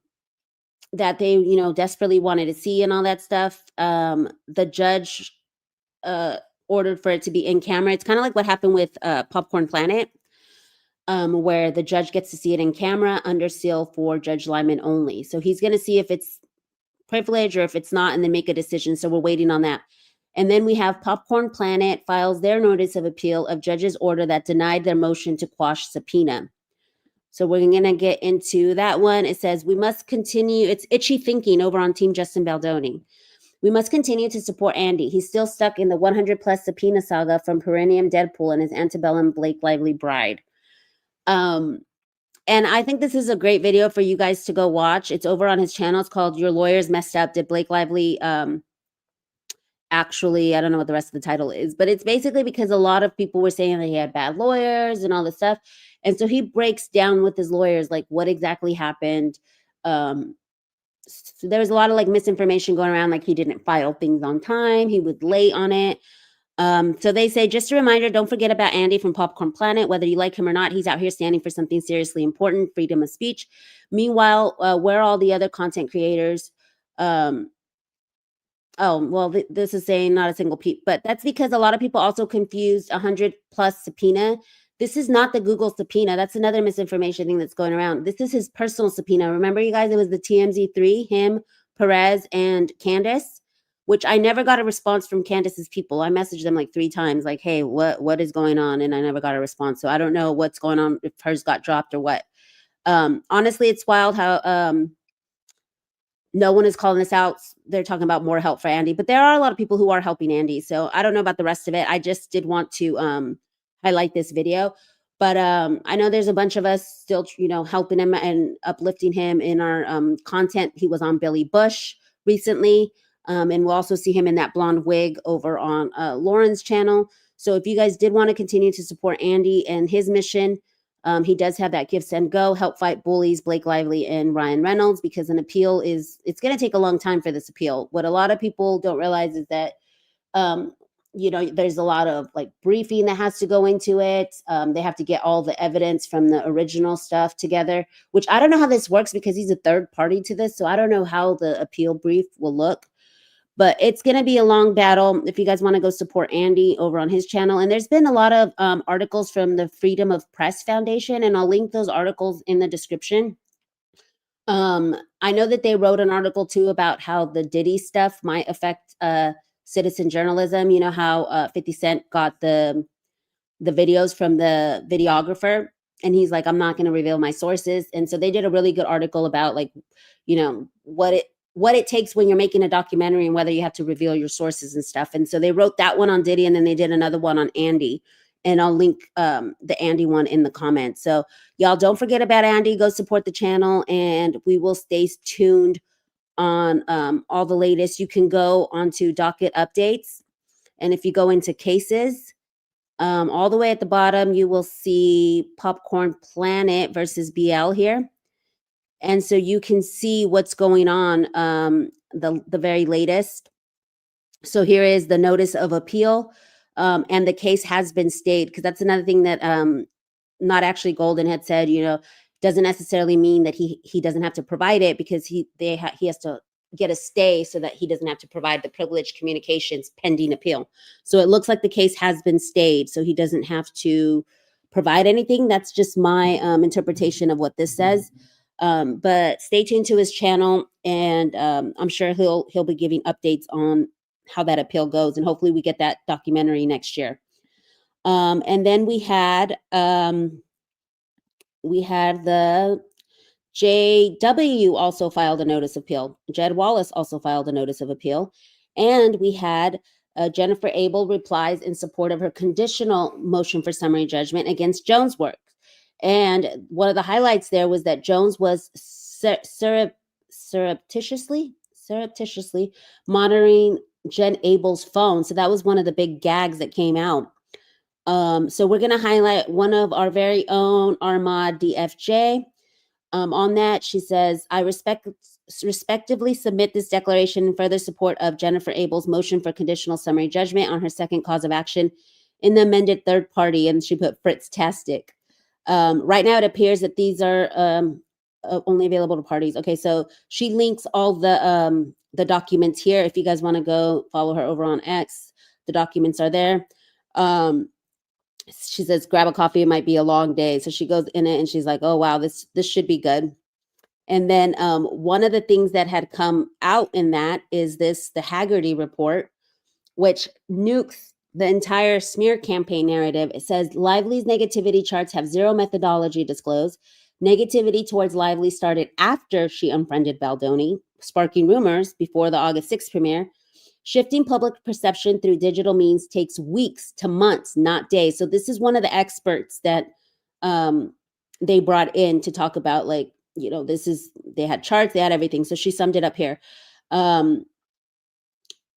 they, you know, desperately wanted to see and all that stuff, the judge ordered for it to be in camera. It's kind of like what happened with Popcorn Planet, where the judge gets to see it in camera under seal for Judge Lyman only. So he's going to see if it's privilege or if it's not, and then make a decision. So we're waiting on that. And then we have Popcorn Planet files their notice of appeal of judge's order that denied their motion to quash subpoena. So we're going to get into that one. It says, we must continue. It's itchy thinking over on Team Justin Baldoni. We must continue to support Andy. He's still stuck in the 100+ subpoena saga from Perennium Deadpool and his antebellum Blake Lively bride. And I think this is a great video for you guys to go watch. It's over on his channel. It's called Your Lawyers Messed Up. Did Blake Lively actually, I don't know what the rest of the title is, but it's basically because a lot of people were saying that he had bad lawyers and all this stuff. And so he breaks down with his lawyers, like what exactly happened. So there was a lot of like misinformation going around, like he didn't file things on time. He was late on it. So they say, just a reminder, don't forget about Andy from Popcorn Planet. Whether you like him or not, he's out here standing for something seriously important, freedom of speech. Meanwhile, where are all the other content creators? Oh, well, this is saying not a single peep, but that's because a lot of people also confused 100+ subpoena. This is not the Google subpoena. That's another misinformation thing that's going around. This is his personal subpoena. Remember, you guys, it was the TMZ3, him, Perez, and Candace, which I never got a response from Candace's people. I messaged them like 3 times, like, hey, what is going on? And I never got a response. So I don't know what's going on, if hers got dropped or what. Honestly, it's wild how no one is calling this out. They're talking about more help for Andy, but there are a lot of people who are helping Andy. So I don't know about the rest of it. I just did want to highlight this video. But I know there's a bunch of us still, you know, helping him and uplifting him in our content. He was on Billy Bush recently. And we'll also see him in that blonde wig over on Lauren's channel. So if you guys did want to continue to support Andy and his mission, he does have that Give, Send, Go, help fight bullies, Blake Lively and Ryan Reynolds, because an appeal it's going to take a long time for this appeal. What a lot of people don't realize is that, you know, there's a lot of like briefing that has to go into it. They have to get all the evidence from the original stuff together, which I don't know how this works because he's a third party to this. So I don't know how the appeal brief will look. But it's going to be a long battle if you guys want to go support Andy over on his channel. And there's been a lot of articles from the Freedom of Press Foundation, and I'll link those articles in the description. I know that they wrote an article too about how the Diddy stuff might affect citizen journalism. You know how 50 Cent got the videos from the videographer, and he's like, I'm not going to reveal my sources. And so they did a really good article about, like, you know, what it takes when you're making a documentary and whether you have to reveal your sources and stuff. And so they wrote that one on Diddy, and then they did another one on Andy. And I'll link the Andy one in the comments. So y'all don't forget about Andy. Go support the channel, and we will stay tuned on all the latest. You can go onto docket updates. And if you go into cases, all the way at the bottom, you will see Popcorn Planet versus BL here. And so you can see what's going on, the very latest. So here is the notice of appeal, and the case has been stayed, because that's another thing that Not Actually Golden had said, you know, doesn't necessarily mean that he doesn't have to provide it, because he has to get a stay so that he doesn't have to provide the privileged communications pending appeal. So it looks like the case has been stayed, so he doesn't have to provide anything. That's just my interpretation of what this says. But stay tuned to his channel, and I'm sure he'll be giving updates on how that appeal goes, and hopefully we get that documentary next year. And then we had the JW also filed a notice of appeal. Jed Wallace also filed a notice of appeal, and we had Jennifer Abel replies in support of her conditional motion for summary judgment against Jones Works. And one of the highlights there was that Jones was surreptitiously monitoring Jen Abel's phone. So that was one of the big gags that came out. So we're going to highlight one of our very own Armad DFJ. On that, she says, I respectively submit this declaration in further support of Jennifer Abel's motion for conditional summary judgment on her second cause of action in the amended third party. And she put Fritz-tastic. Right now, it appears that these are only available to parties. Okay, so she links all the documents here. If you guys want to go follow her over on X, the documents are there. She says, grab a coffee. It might be a long day. So she goes in it and she's like, oh, wow, this should be good. And then one of the things that had come out in that is the Haggerty report, which nukes the entire smear campaign narrative. It says Lively's negativity charts have zero methodology disclosed. Negativity towards Lively started after she unfriended Baldoni, sparking rumors before the August 6th premiere. Shifting public perception through digital means takes weeks to months, not days. So this is one of the experts that they brought in to talk about, like, you know, they had charts, they had everything. So she summed it up here. The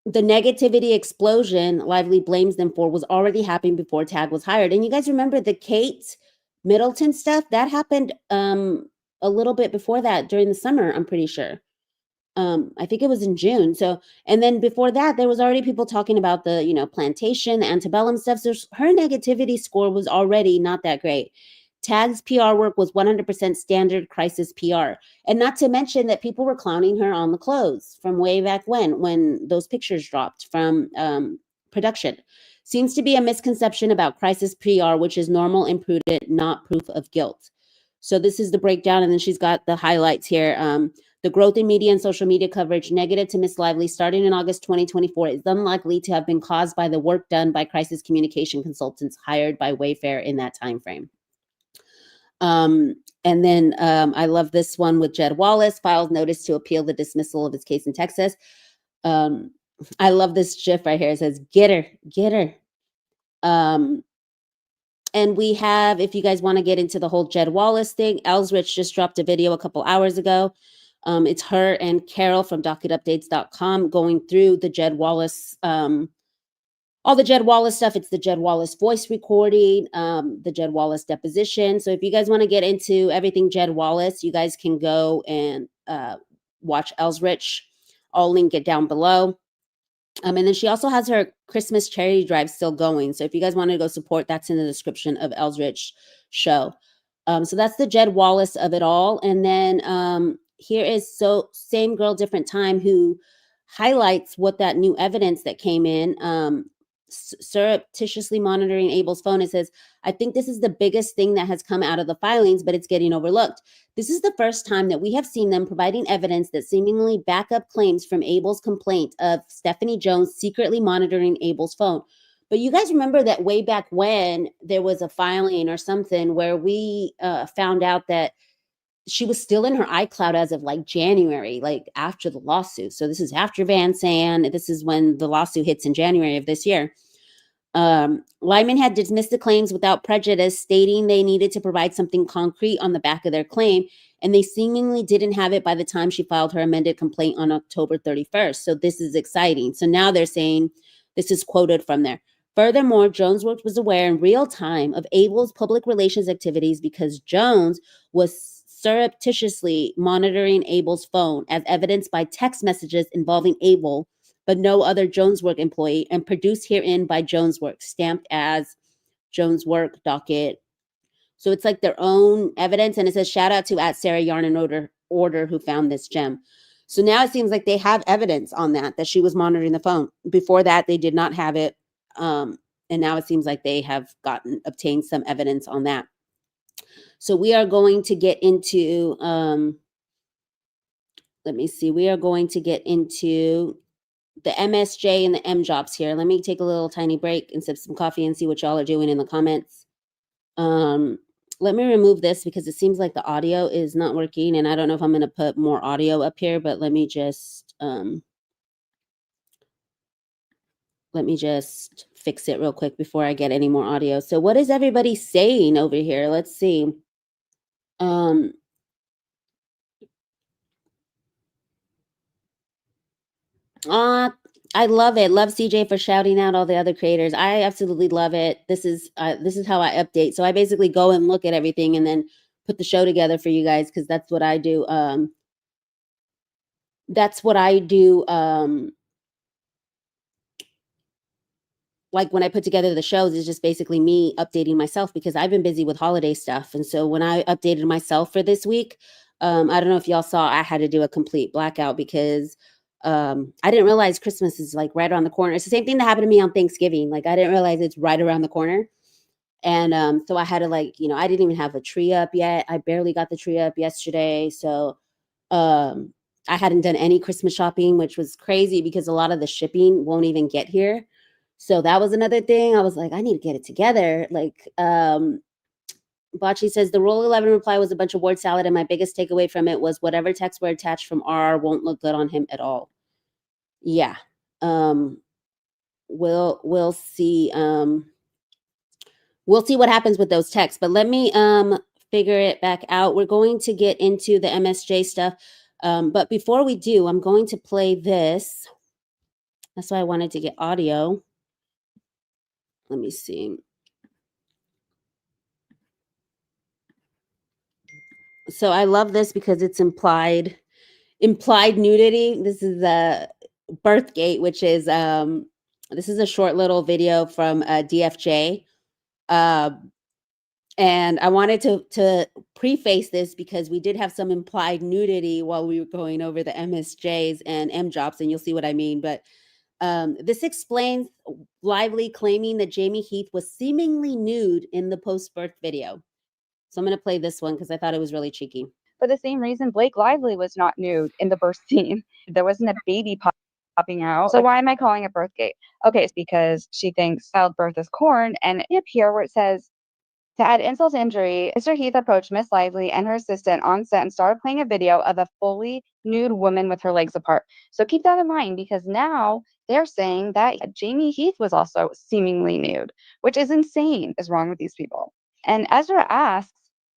negativity explosion Lively blames them for was already happening before Tag was hired. And you guys remember the Kate Middleton stuff? That happened a little bit before that during the summer, I'm pretty sure. I think it was in June. So, and then before that, there was already people talking about the, you know, plantation, the antebellum stuff. So her negativity score was already not that great. Tag's PR work was 100% standard crisis PR. And not to mention that people were clowning her on the clothes from way back when those pictures dropped from production. Seems to be a misconception about crisis PR, which is normal and prudent, not proof of guilt. So this is the breakdown. And then she's got the highlights here. The growth in media and social media coverage negative to Miss Lively starting in August 2024 is unlikely to have been caused by the work done by crisis communication consultants hired by Wayfarer in that time frame. And then I love this one with Jed Wallace, files notice to appeal the dismissal of his case in Texas. I love this GIF right here. It says, get her. And we have, if you guys want to get into the whole Jed Wallace thing, Ellsrich just dropped a video a couple hours ago. It's her and Carol from docketupdates.com going through the Jed Wallace, all the Jed Wallace stuff. It's the Jed Wallace voice recording, the Jed Wallace deposition. So if you guys want to get into everything Jed Wallace, you guys can go and watch Ellsrich. I'll link it down below. And then she also has her Christmas charity drive still going. So if you guys want to go support, that's in the description of Ellsrich show. So that's the Jed Wallace of it all. And then here is Same Girl, Different Time, who highlights what that new evidence that came in, surreptitiously monitoring Abel's phone. It says, I think this is the biggest thing that has come out of the filings, but it's getting overlooked. This is the first time that we have seen them providing evidence that seemingly back up claims from Abel's complaint of Stephanie Jones secretly monitoring Abel's phone. But you guys remember that way back when there was a filing or something where we found out that she was still in her iCloud as of like January, like after the lawsuit. So this is after Van Zandt. This is when the lawsuit hits in January of this year. Lyman had dismissed the claims without prejudice, stating they needed to provide something concrete on the back of their claim, and they seemingly didn't have it by the time she filed her amended complaint on October 31st. So this is exciting. So now they're saying, this is quoted from there. Furthermore, Jonesworks was aware in real time of Abel's public relations activities because Jones was surreptitiously monitoring Abel's phone, as evidenced by text messages involving Abel, but no other Joneswork employee, and produced herein by Joneswork, stamped as Joneswork docket. So it's like their own evidence, and it says shout out to @Sarah Yarn and Order who found this gem. So now it seems like they have evidence on that she was monitoring the phone. Before that, they did not have it, and now it seems like they have obtained some evidence on that. So we are going to get into, let me see, we are going to get into the MSJ and the MJOPs here. Let me take a little tiny break and sip some coffee and see what y'all are doing in the comments. Let me remove this because it seems like the audio is not working, and I don't know if I'm going to put more audio up here, but let me just fix it real quick before I get any more audio. So what is everybody saying over here? Let's see. I love it. Love CJ for shouting out all the other creators. I absolutely love it. This is how I update. So I basically go and look at everything and then put the show together for you guys, because that's what I do. That's what I do. Like when I put together the shows, is just basically me updating myself, because I've been busy with holiday stuff. And so when I updated myself for this week, I don't know if y'all saw, I had to do a complete blackout because I didn't realize Christmas is like right around the corner. It's the same thing that happened to me on Thanksgiving. Like I didn't realize it's right around the corner. And so I had to, like, I didn't even have a tree up yet. I barely got the tree up yesterday. So I hadn't done any Christmas shopping, which was crazy because a lot of the shipping won't even get here. So that was another thing. I was like, I need to get it together. Like, Bocce says the Rule 11 reply was a bunch of word salad, and my biggest takeaway from it was whatever texts were attached from R won't look good on him at all. Yeah. We'll see. We'll see what happens with those texts. But let me figure it back out. We're going to get into the MSJ stuff. But before we do, I'm going to play this. That's why I wanted to get audio. Let me see. So I love this because it's implied nudity. This is a Birthgate, which is this is a short little video from DFJ. And I wanted to preface this because we did have some implied nudity while we were going over the MSJs and MJOPs, and you'll see what I mean. But this explains Lively claiming that Jamie Heath was seemingly nude in the post-birth video. So I'm going to play this one because I thought it was really cheeky. For the same reason Blake Lively was not nude in the birth scene. There wasn't a baby popping out. So why am I calling it Birthgate? Okay, it's because she thinks childbirth is corn. And up here where it says, to add insult to injury, Mr. Heath approached Miss Lively and her assistant on set and started playing a video of a fully nude woman with her legs apart. So keep that in mind, because now they're saying that Jamie Heath was also seemingly nude, which is insane. What is wrong with these people? And Ezra asks,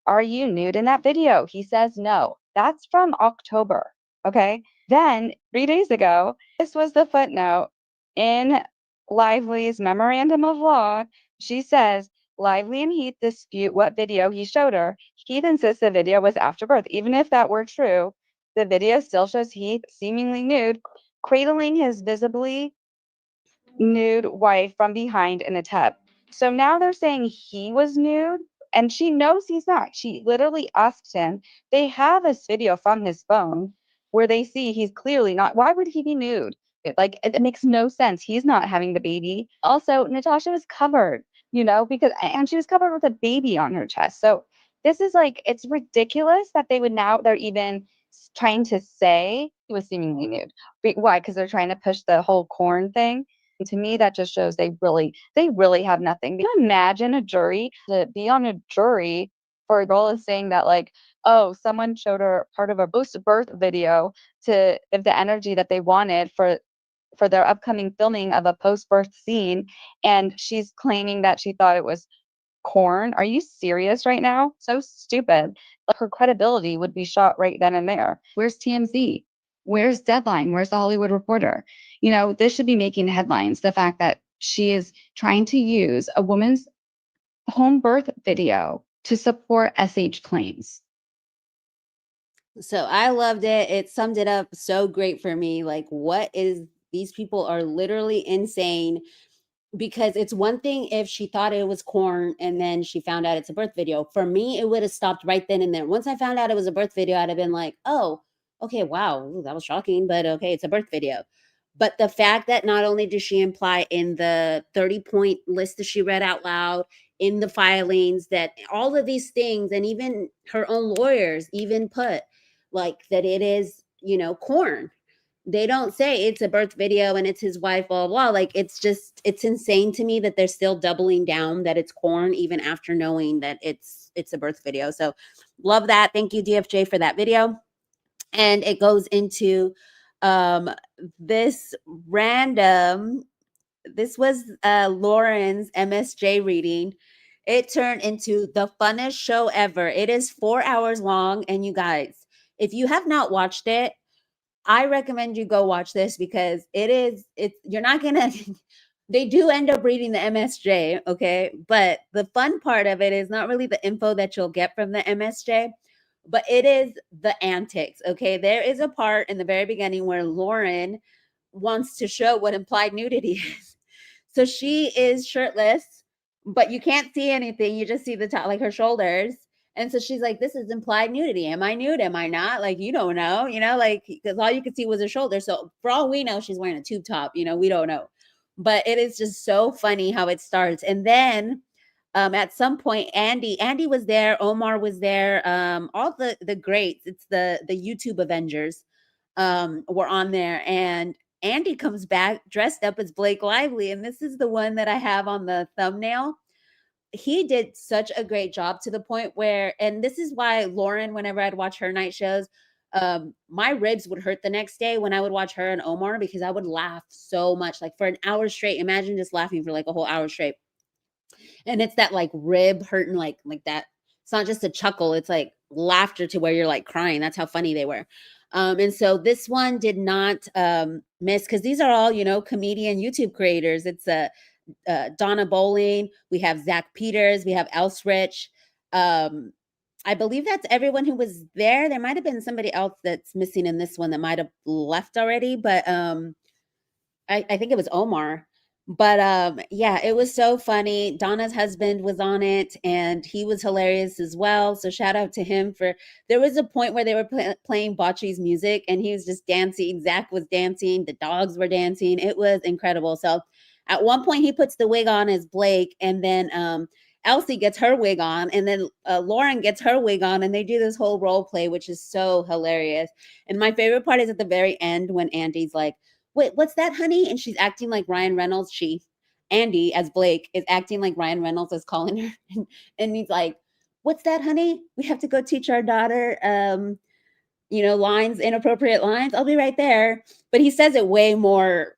are you nude in that video? He says no. That's from October. Okay. Then 3 days ago, this was the footnote in Lively's memorandum of law. She says, Lively and Heath dispute what video he showed her. Heath insists the video was after birth. Even if that were true, the video still shows Heath seemingly nude, cradling his visibly nude wife from behind in a tub. So now they're saying he was nude, and she knows he's not. She literally asked him. They have this video from his phone where they see he's clearly not. Why would he be nude? It makes no sense. He's not having the baby. Also, Natasha was covered, and she was covered with a baby on her chest. So this is it's ridiculous that they're even trying to say he was seemingly nude. Why? Because they're trying to push the whole corn thing. To me, that just shows they really have nothing. Can you imagine a jury to be on a jury for a girl is saying that someone showed her part of a post-birth video to give the energy that they wanted for their upcoming filming of a post-birth scene, and she's claiming that she thought it was corn. Are you serious right now? So stupid. Her credibility would be shot right then and there. Where's TMZ? Where's Deadline? Where's the Hollywood Reporter? This should be making headlines. The fact that she is trying to use a woman's home birth video to support SH claims. So I loved it. It summed it up so great for me. Like, these people are literally insane. Because it's one thing if she thought it was corn and then she found out it's a birth video. For me, it would have stopped right then and there. Once I found out it was a birth video, I'd have been like, oh, okay, wow, ooh, that was shocking, but okay, it's a birth video. But the fact that not only does she imply in the 30-point list that she read out loud, in the filings, that all of these things, and even her own lawyers even put that it is, corn. They don't say it's a birth video and it's his wife, blah, blah, blah. It's insane to me that they're still doubling down that it's corn, even after knowing that it's a birth video. So love that. Thank you, DFJ, for that video. And it goes into this was Lauren's MSJ reading. It turned into the funnest show ever. It is 4 hours long. And you guys, if you have not watched it, I recommend you go watch this because you're not gonna, they do end up reading the MSJ, okay? But the fun part of it is not really the info that you'll get from the MSJ, but it is the antics, okay? There is a part in the very beginning where Lauren wants to show what implied nudity is. So she is shirtless, but you can't see anything. You just see the top, like her shoulders. And so she's like, this is implied nudity. Am I nude? Am I not? Like, you don't know, like, because all you could see was her shoulder. So for all we know, she's wearing a tube top, we don't know. But it is just so funny how it starts. And then at some point, Andy was there, Omar was there, all the greats. It's the YouTube Avengers were on there. And Andy comes back dressed up as Blake Lively. And this is the one that I have on the thumbnail. He did such a great job to the point where, and this is why Lauren, whenever I'd watch her night shows, my ribs would hurt the next day when I would watch her and Omar, because I would laugh so much, like for an hour straight. Imagine just laughing for like a whole hour straight. And it's that like rib hurting, like that. It's not just a chuckle. It's like laughter to where you're like crying. That's how funny they were. And so this one did not miss, because these are all, comedian YouTube creators. It's Donna Bowling, we have Zach Peters, we have Else Rich. I believe that's everyone who was there. There might have been somebody else that's missing in this one that might have left already, but I think it was Omar. But yeah, it was so funny. Donna's husband was on it and he was hilarious as well. So shout out to him. There was a point where they were playing Bocce's music and he was just dancing. Zach was dancing. The dogs were dancing. It was incredible. So at one point he puts the wig on as Blake, and then Elsie gets her wig on, and then Lauren gets her wig on, and they do this whole role play, which is so hilarious. And my favorite part is at the very end when Andy's like, wait, what's that, honey? And she's acting like Ryan Reynolds. Andy, as Blake, is acting like Ryan Reynolds is calling her. And he's like, what's that, honey? We have to go teach our daughter, inappropriate lines. I'll be right there. But he says it way more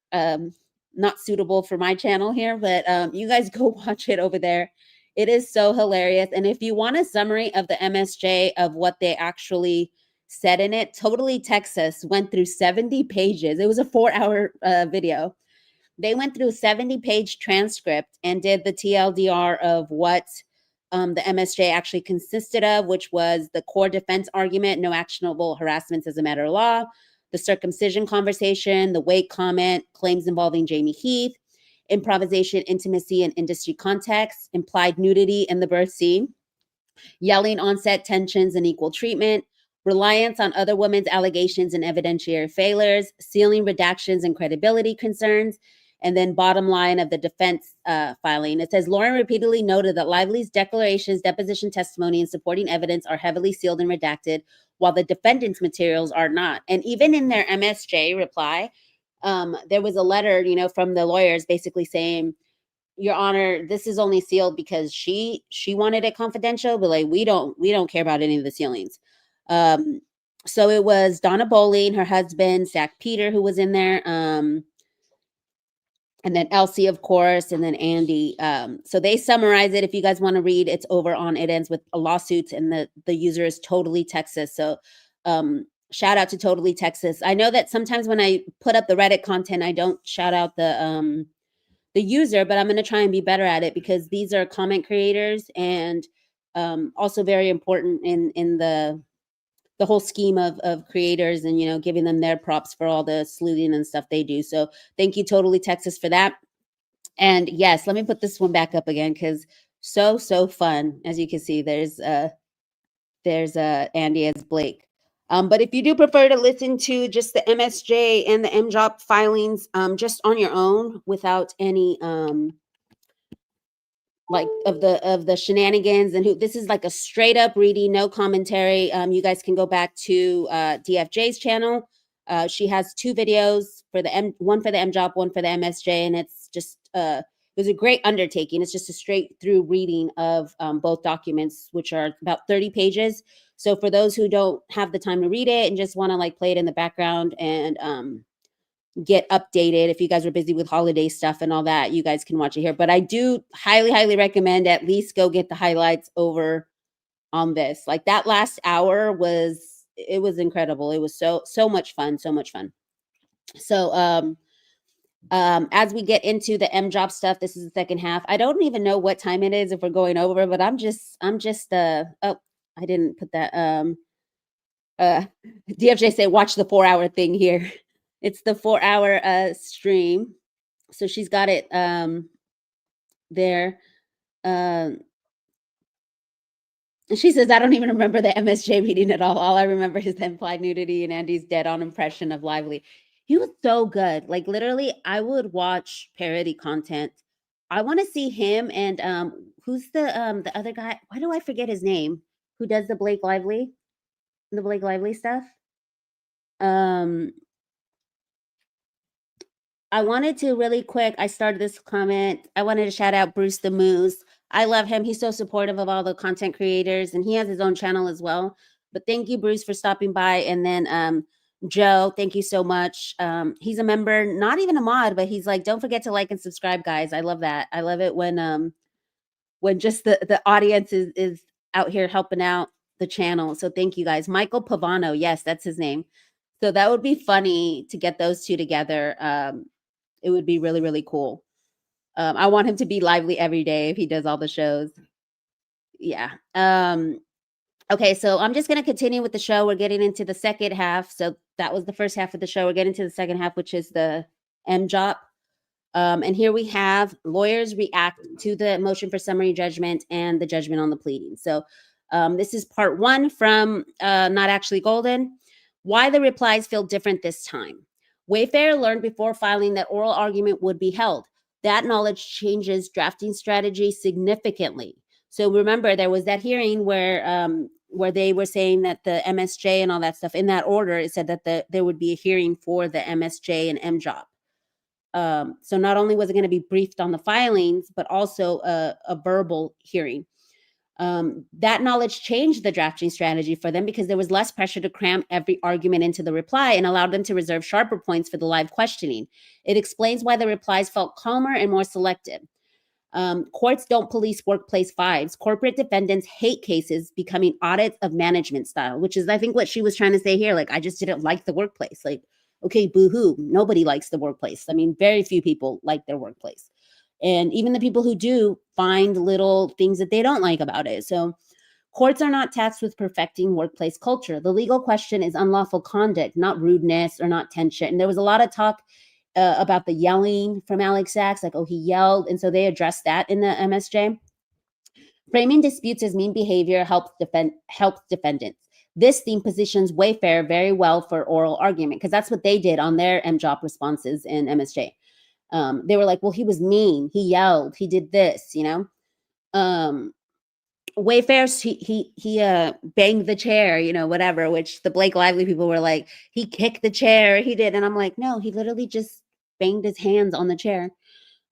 not suitable for my channel here. But you guys go watch it over there. It is so hilarious. And if you want a summary of the MSJ of what they actually said in it, Totally Texas went through 70 pages. It was a 4-hour video. They went through a 70-page transcript and did the TLDR of what the MSJ actually consisted of, which was the core defense argument, no actionable harassments as a matter of law, the circumcision conversation, the weight comment, claims involving Jamie Heath, improvisation, intimacy, and industry context, implied nudity in the birth scene, yelling on set tensions and equal treatment, reliance on other women's allegations and evidentiary failures, sealing redactions and credibility concerns, and then bottom line of the defense filing. It says, Lauren repeatedly noted that Lively's declarations, deposition testimony, and supporting evidence are heavily sealed and redacted, while the defendant's materials are not. And even in their MSJ reply, there was a letter, from the lawyers basically saying, Your Honor, this is only sealed because she wanted it confidential, but like we don't care about any of the sealings. So it was Donna Bowling, her husband, Zach Peter, who was in there, and then Elsie, of course, and then Andy. So they summarize it. If you guys want to read, it's over on It Ends with Lawsuits, and the user is Totally Texas. So shout out to Totally Texas. I know that sometimes when I put up the Reddit content, I don't shout out the user, but I'm going to try and be better at it, because these are comment creators and also very important in the whole scheme of creators, and giving them their props for all the sleuthing and stuff they do. So thank you, Totally Texas, for that. And yes, let me put this one back up again, because so fun. As you can see, there's Andy as Blake. But if you do prefer to listen to just the MSJ and the MJOP filings just on your own without any like of the shenanigans, and this is like a straight up reading, no commentary, you guys can go back to DFJ's channel. She has 2 videos, one for the MJOP, one for the MSJ, and it's just it was a great undertaking. It's just a straight through reading of both documents, which are about 30 pages. So for those who don't have the time to read it and just want to like play it in the background and get updated. If you guys are busy with holiday stuff and all that, you guys can watch it here. But I do highly recommend at least go get the highlights over on this. Like that last hour was incredible. It was so much fun, so much fun. So as we get into the MJOP stuff, this is the second half. I don't even know what time it is if we're going over, but I'm just oh, I didn't put that DFJ said watch the 4-hour thing here. It's the 4-hour stream. So she's got it there. She says, I don't even remember the MSJ meeting at all. All I remember is the implied nudity and Andy's dead-on impression of Lively. He was so good. Like, literally, I would watch parody content. I want to see him and who's the other guy? Why do I forget his name? Who does the Blake Lively stuff? I wanted to really quick, I started this comment. I wanted to shout out Bruce the Moose. I love him. He's so supportive of all the content creators, and he has his own channel as well. But thank you, Bruce, for stopping by. And then Joe, thank you so much. He's a member, not even a mod, but he's like, don't forget to like and subscribe, guys. I love that. I love it when just the audience is out here helping out the channel. So thank you, guys. Michael Pavano, yes, that's his name. So that would be funny to get those two together. It would be really cool. I want him to be lively every day if he does all the shows. Yeah. Okay, so I'm just going to continue with the show. We're getting into the second half. So that was the first half of the show. We're getting to the second half, which is the MJOP. And here we have lawyers react to the motion for summary judgment and the judgment on the pleading. So this is part 1 from Not Actually Golden. Why the replies feel different this time. Wayfarer learned before filing that oral argument would be held. That knowledge changes drafting strategy significantly. So remember, there was that hearing where they were saying that the MSJ and all that stuff, in that order, it said that there would be a hearing for the MSJ and MJOP. So not only was it going to be briefed on the filings, but also a verbal hearing. That knowledge changed the drafting strategy for them because there was less pressure to cram every argument into the reply and allowed them to reserve sharper points for the live questioning. It explains why the replies felt calmer and more selective. Courts don't police workplace vibes. Corporate defendants hate cases becoming audits of management style, which is, I think, what she was trying to say here. Like, I just didn't like the workplace. Like, okay, boo-hoo. Nobody likes the workplace. I mean, very few people like their workplace. And even the people who do find little things that they don't like about it. So courts are not tasked with perfecting workplace culture. The legal question is unlawful conduct, not rudeness or not tension. And there was a lot of talk about the yelling from Alex Sachs, like, oh, he yelled. And so they addressed that in the MSJ. Framing disputes as mean behavior helps defendants. This theme positions Wayfarer very well for oral argument, because that's what they did on their MJOP responses in MSJ. They were like, well, he was mean. He yelled. He did this, you know. Wayfarer, he banged the chair, you know, whatever, which the Blake Lively people were like, he kicked the chair. He did. And I'm like, no, he literally just banged his hands on the chair.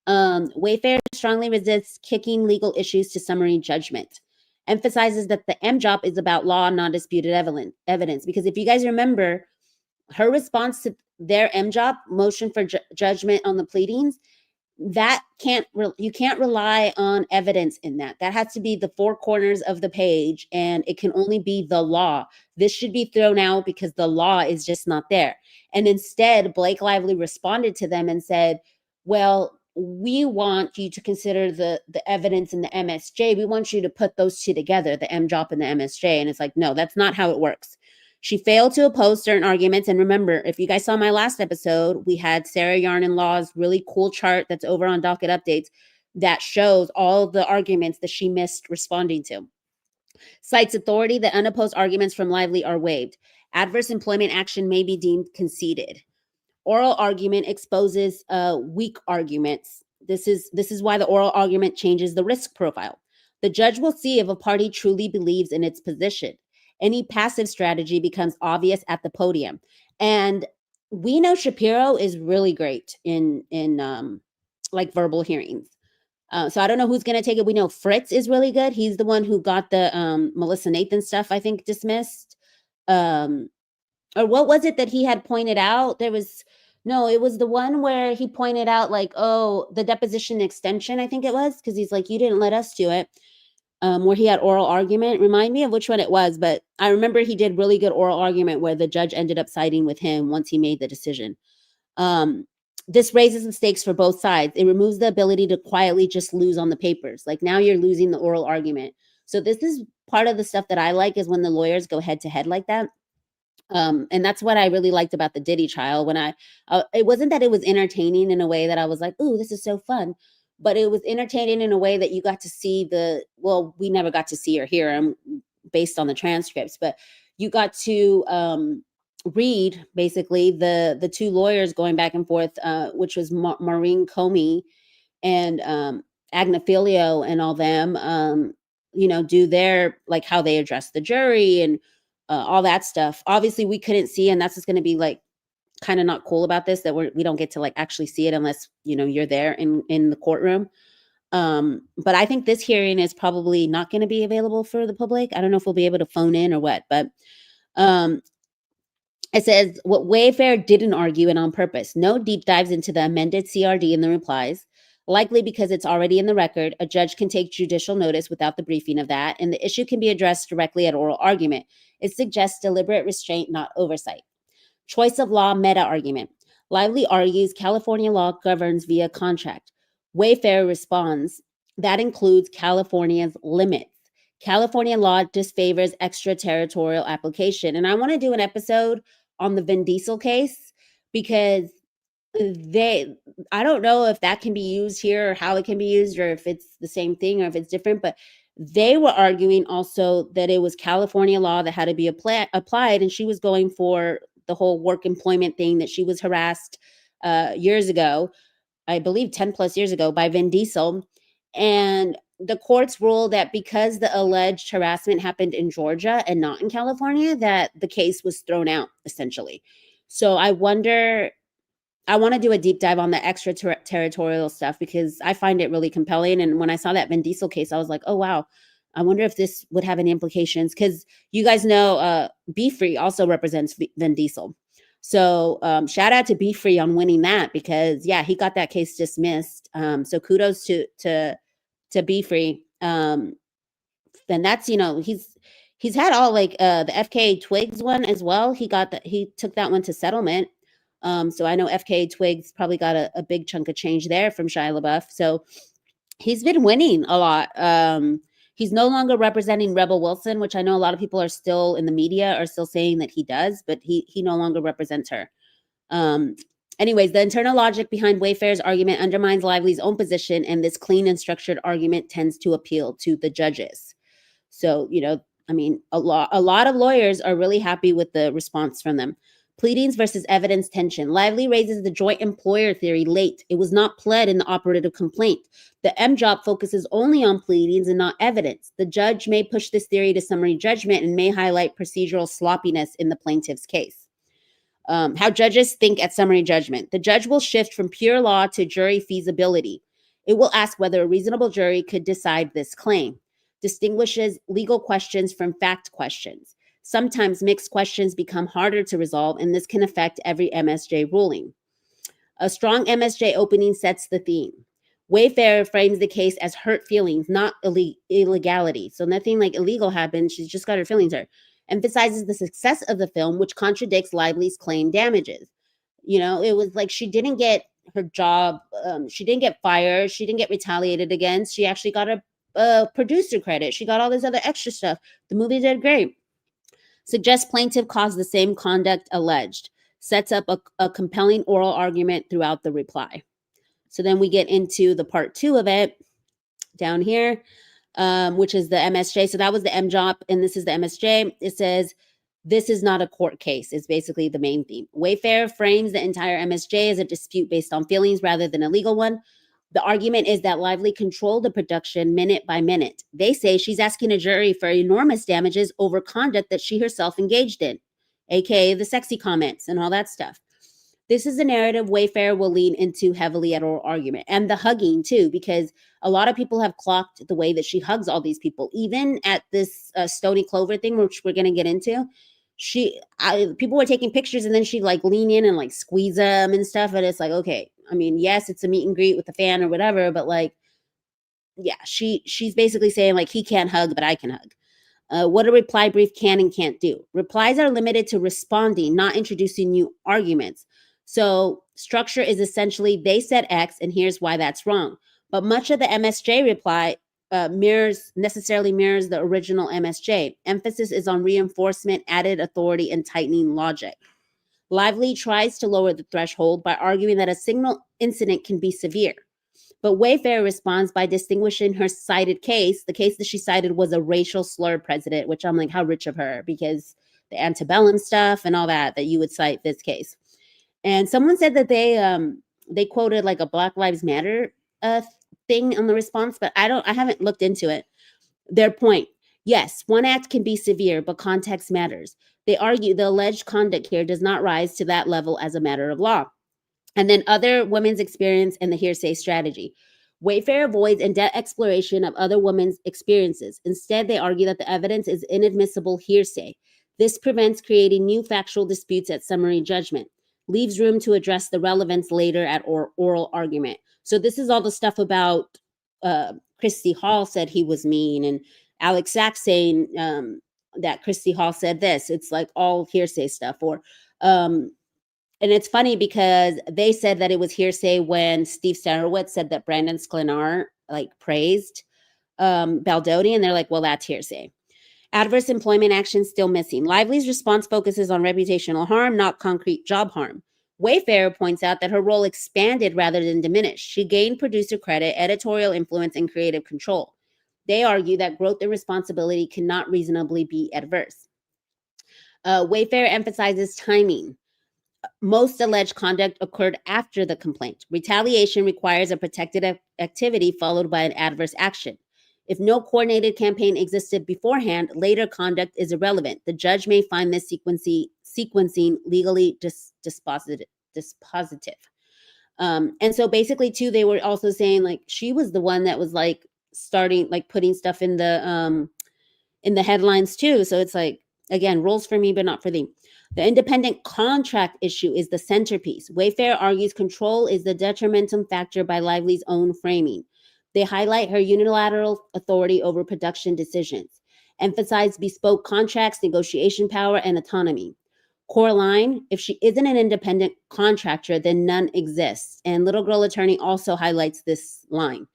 Wayfarer strongly resists kicking legal issues to summary judgment. Emphasizes that the MJOP is about law and non-disputed evidence. Because if you guys remember, her response to their MJOP motion for judgment on the pleadings, that you can't rely on evidence in that. That has to be the 4 corners of the page, and it can only be the law. This should be thrown out because the law is just not there. And instead, Blake Lively responded to them and said, well, we want you to consider the evidence in the MSJ. We want you to put those two together, the MJOP and the MSJ. And it's like, no, that's not how it works. She failed to oppose certain arguments. And remember, if you guys saw my last episode, we had Sarah Yarn Law's really cool chart that's over on Docket Updates that shows all the arguments that she missed responding to. Cites authority that unopposed arguments from Lively are waived. Adverse employment action may be deemed conceded. Oral argument exposes weak arguments. This is why the oral argument changes the risk profile. The judge will see if a party truly believes in its position. Any passive strategy becomes obvious at the podium. And we know Shapiro is really great in like verbal hearings. So I don't know who's going to take it. We know Fritz is really good. He's the one who got the Melissa Nathan stuff, I think, dismissed. Or what was it that he had pointed out? There was No, it was the one where he pointed out like, oh, the deposition extension, I think it was, because he's like, you didn't let us do it. Where he had oral argument. Remind me of which one it was, but I remember he did really good oral argument where the judge ended up siding with him once he made the decision. This raises the stakes for both sides. It removes the ability to quietly just lose on the papers. Like now you're losing the oral argument. So this is part of the stuff that I like is when the lawyers go head to head like that. And that's what I really liked about the Diddy trial. When it wasn't that it was entertaining in a way that I was like, "Ooh, this is so fun," but it was entertaining in a way that you got to see we never got to see or hear them based on the transcripts, but you got to read basically the two lawyers going back and forth, which was Maureen Comey and Agna Filio and all them, do their like how they address the jury and all that stuff. Obviously, we couldn't see, and that's just going to be like kind of not cool about this that we don't get to like actually see it unless you're there in the courtroom. But I think this hearing is probably not going to be available for the public. I don't know if we'll be able to phone in or what, but it says what Wayfarer didn't argue and on purpose. No deep dives into the amended CRD in the replies. Likely because it's already in the record, a judge can take judicial notice without the briefing of that, and the issue can be addressed directly at oral argument. It suggests deliberate restraint, not oversight. Choice of law meta argument. Lively argues California law governs via contract. Wayfarer responds, that includes California's limits. California law disfavors extraterritorial application. And I want to do an episode on the Vin Diesel case because I don't know if that can be used here or how it can be used or if it's the same thing or if it's different, but they were arguing also that it was California law that had to be applied, and she was going for the whole work employment thing that she was harassed years ago, I believe 10 plus years ago by Vin Diesel. And the courts ruled that because the alleged harassment happened in Georgia and not in California, that the case was thrown out essentially. So I want to do a deep dive on the extraterritorial stuff because I find it really compelling. And when I saw that Vin Diesel case, I was like, oh, wow, I wonder if this would have any implications. Because you guys know Be Free also represents Vin Diesel. So shout out to Be Free on winning that because, yeah, he got that case dismissed. So kudos to Be Free. And that's, he's had all like the FKA Twigs one as well. He took that one to settlement. So I know FKA Twigs probably got a big chunk of change there from Shia LaBeouf. So he's been winning a lot. He's no longer representing Rebel Wilson, which I know a lot of people are still in the media are still saying that he does, but he no longer represents her. Anyways, the internal logic behind Wayfarer's argument undermines Lively's own position, and this clean and structured argument tends to appeal to the judges. So, a lot of lawyers are really happy with the response from them. Pleadings versus evidence tension. Lively raises the joint employer theory late. It was not pled in the operative complaint. The MJOP focuses only on pleadings and not evidence. The judge may push this theory to summary judgment and may highlight procedural sloppiness in the plaintiff's case. How judges think at summary judgment. The judge will shift from pure law to jury feasibility. It will ask whether a reasonable jury could decide this claim. Distinguishes legal questions from fact questions. Sometimes mixed questions become harder to resolve, and this can affect every MSJ ruling. A strong MSJ opening sets the theme. Wayfarer frames the case as hurt feelings, not illegality. So nothing like illegal happened. She's just got her feelings hurt. Emphasizes the success of the film, which contradicts Lively's claim damages. It was like she didn't get her job. She didn't get fired. She didn't get retaliated against. She actually got a producer credit. She got all this other extra stuff. The movie did great. Suggests plaintiff caused the same conduct alleged. Sets up a compelling oral argument throughout the reply. So then we get into the part 2 of it down here, which is the MSJ. So that was the MJOP, and this is the MSJ. It says, this is not a court case, is basically the main theme. Wayfarer frames the entire MSJ as a dispute based on feelings rather than a legal one. The argument is that Lively controlled the production minute by minute. They say she's asking a jury for enormous damages over conduct that she herself engaged in, aka the sexy comments and all that stuff. This is a narrative Wayfarer will lean into heavily at oral argument. And the hugging too, because a lot of people have clocked the way that she hugs all these people. Even at this Stony Clover thing, which we're going to get into, people were taking pictures and then she'd like lean in and like squeeze them and stuff. And it's like, okay, I mean, yes, it's a meet and greet with the fan or whatever, but like, yeah, she's basically saying like, he can't hug, but I can hug. What a reply brief can and can't do. Replies are limited to responding, not introducing new arguments. So structure is essentially, they said X and here's why that's wrong. But much of the MSJ reply necessarily mirrors the original MSJ. Emphasis is on reinforcement, added authority, and tightening logic. Lively tries to lower the threshold by arguing that a single incident can be severe. But Wayfarer responds by distinguishing her cited case. The case that she cited was a racial slur precedent, which I'm like, how rich of her, because the antebellum stuff and all that you would cite this case. And someone said that they quoted like a Black Lives Matter thing on the response, but I haven't looked into it. Their point, yes, one act can be severe, but context matters. They argue the alleged conduct here does not rise to that level as a matter of law. And then other women's experience and the hearsay strategy. Wayfarer avoids in-depth exploration of other women's experiences. Instead, they argue that the evidence is inadmissible hearsay. This prevents creating new factual disputes at summary judgment, leaves room to address the relevance later at oral argument. So this is all the stuff about Christy Hall said he was mean, and Alex Sachs saying that Christy Hall said this. It's like all hearsay stuff. Or and it's funny because they said that it was hearsay when Steve Sarowitz said that Brandon Sklenar like praised Baldoni, and they're like, well, that's hearsay. Adverse employment action still missing. Lively's response focuses on reputational harm, not concrete job harm. Wayfarer points out that her role expanded rather than diminished. She gained producer credit, editorial influence, and creative control. They argue that growth and responsibility cannot reasonably be adverse. Wayfarer emphasizes timing. Most alleged conduct occurred after the complaint. Retaliation requires a protected activity followed by an adverse action. If no coordinated campaign existed beforehand, later conduct is irrelevant. The judge may find this sequencing legally dispositive. And so basically, too, they were also saying like she was the one that was like starting, like putting stuff in the headlines too. So it's like, again, rules for me, but not for thee. The independent contract issue is the centerpiece. Wayfarer argues control is the detrimental factor by Lively's own framing. They highlight her unilateral authority over production decisions, emphasize bespoke contracts, negotiation power, and autonomy. Core line, if she isn't an independent contractor, then none exists. And Little Girl Attorney also highlights this line.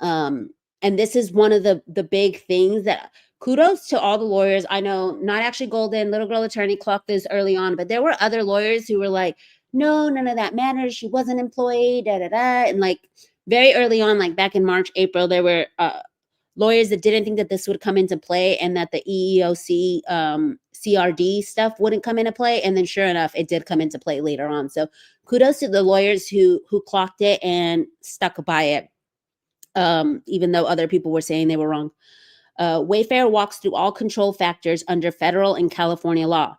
And this is one of the big things that, kudos to all the lawyers. I know not actually Golden, Little Girl Attorney clocked this early on, but there were other lawyers who were like, no, none of that matters. She wasn't employed, And like very early on, like back in March, April, there were lawyers that didn't think that this would come into play and that the EEOC CRD stuff wouldn't come into play. And then sure enough, it did come into play later on. So kudos to the lawyers who clocked it and stuck by it, even though other people were saying they were wrong. Wayfarer walks through all control factors under federal and California law.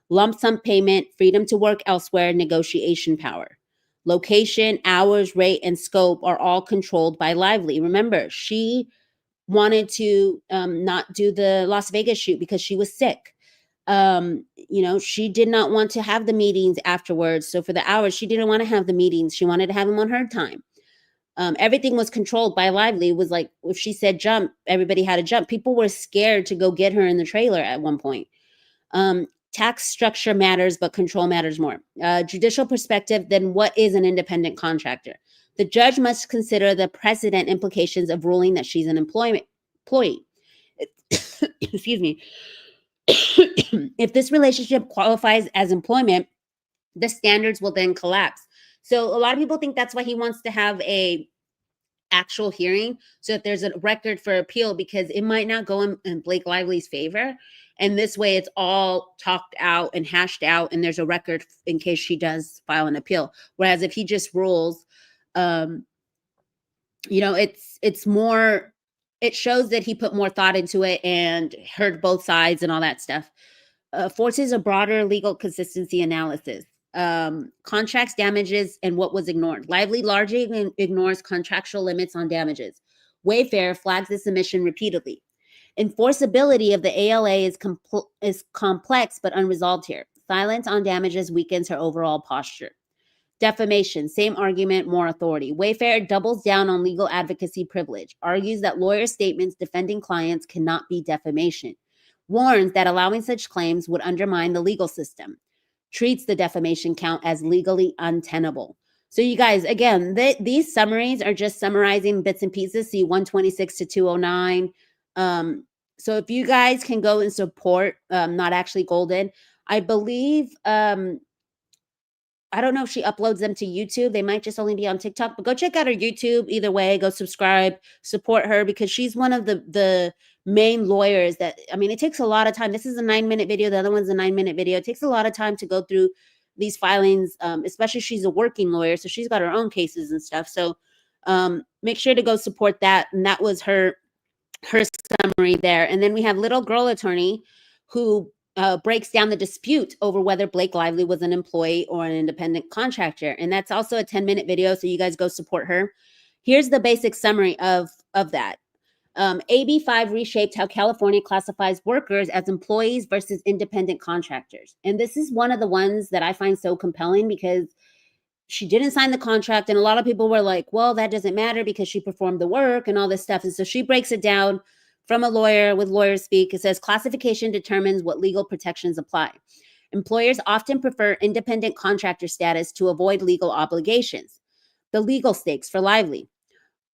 Lump sum payment, freedom to work elsewhere, negotiation power. Location, hours, rate, and scope are all controlled by Lively. Remember, she wanted to not do the Las Vegas shoot because she was sick. She did not want to have the meetings afterwards. So for the hours, she didn't want to have the meetings. She wanted to have them on her time. Everything was controlled by Lively. It was like, if she said jump, everybody had to jump. People were scared to go get her in the trailer at one point. Tax structure matters, but control matters more. Judicial perspective, then what is an independent contractor? The judge must consider the precedent implications of ruling that she's an employee. Excuse me. If this relationship qualifies as employment, the standards will then collapse. So a lot of people think that's why he wants to have a actual hearing, so that there's a record for appeal, because it might not go in Blake Lively's favor. And this way it's all talked out and hashed out, and there's a record in case she does file an appeal. Whereas if he just rules, it's more, it shows that he put more thought into it and heard both sides and all that stuff. Forces a broader legal consistency analysis. Contracts, damages, and what was ignored. Lively largely ignores contractual limits on damages. Wayfarer flags this omission repeatedly. Enforceability of the ALA is complex but unresolved here. Silence on damages weakens her overall posture. Defamation, same argument, more authority. Wayfarer doubles down on legal advocacy privilege, argues that lawyer statements defending clients cannot be defamation, warns that allowing such claims would undermine the legal system, treats the defamation count as legally untenable. So you guys, again, these summaries are just summarizing bits and pieces, see 126 to 209. So if you guys can go and support Not Actually Golden, I believe, I don't know if she uploads them to YouTube. They might just only be on TikTok, but go check out her YouTube. Either way, go subscribe, support her, because she's one of the main lawyers that, I mean, it takes a lot of time. This is a 9-minute video. The other one's a 9-minute video. It takes a lot of time to go through these filings, especially she's a working lawyer, so she's got her own cases and stuff. So make sure to go support that. And that was her summary there. And then we have Little Girl Attorney, who breaks down the dispute over whether Blake Lively was an employee or an independent contractor. And that's also a 10-minute video, so you guys go support her. Here's the basic summary of that. AB 5 reshaped how California classifies workers as employees versus independent contractors. And this is one of the ones that I find so compelling because she didn't sign the contract. And a lot of people were like, well, that doesn't matter because she performed the work and all this stuff. And so she breaks it down from a lawyer with lawyer speak. It says classification determines what legal protections apply. Employers often prefer independent contractor status to avoid legal obligations. The legal stakes for Lively.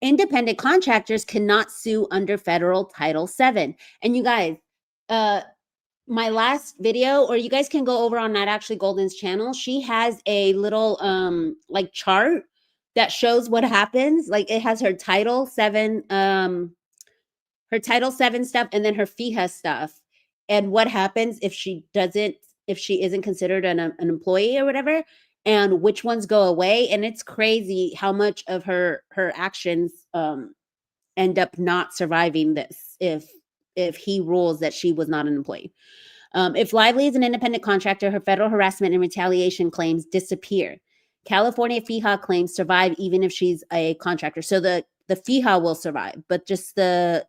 Independent contractors cannot sue under federal Title VII. And you guys, my last video, or you guys can go over on Not Actually Golden's channel. She has a little like chart that shows what happens. Like it has her Title VII, her Title VII stuff, and then her FIHA stuff, and what happens if she isn't considered an employee or whatever, and which ones go away. And it's crazy how much of her actions end up not surviving this if he rules that she was not an employee. If Lively is an independent contractor, her federal harassment and retaliation claims disappear. California FIHA claims survive even if she's a contractor. So the FIHA will survive, but just the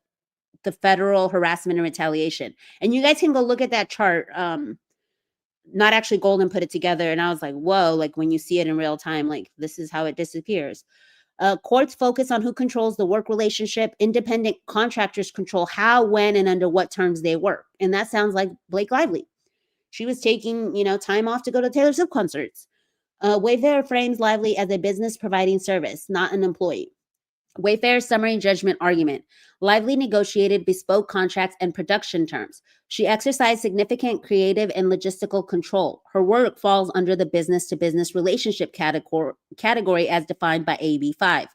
federal harassment and retaliation. And you guys can go look at that chart. Not Actually Golden put it together, and I was like, whoa, like when you see it in real time, like this is how it disappears. Courts focus on who controls the work relationship. Independent contractors control how, when, and under what terms they work. And that sounds like Blake Lively. She was taking, time off to go to Taylor Swift concerts. Wayfarer frames Lively as a business providing service, not an employee. Wayfarer's summary judgment argument. Lively negotiated bespoke contracts and production terms. She exercised significant creative and logistical control. Her work falls under the business-to-business relationship category as defined by AB 5.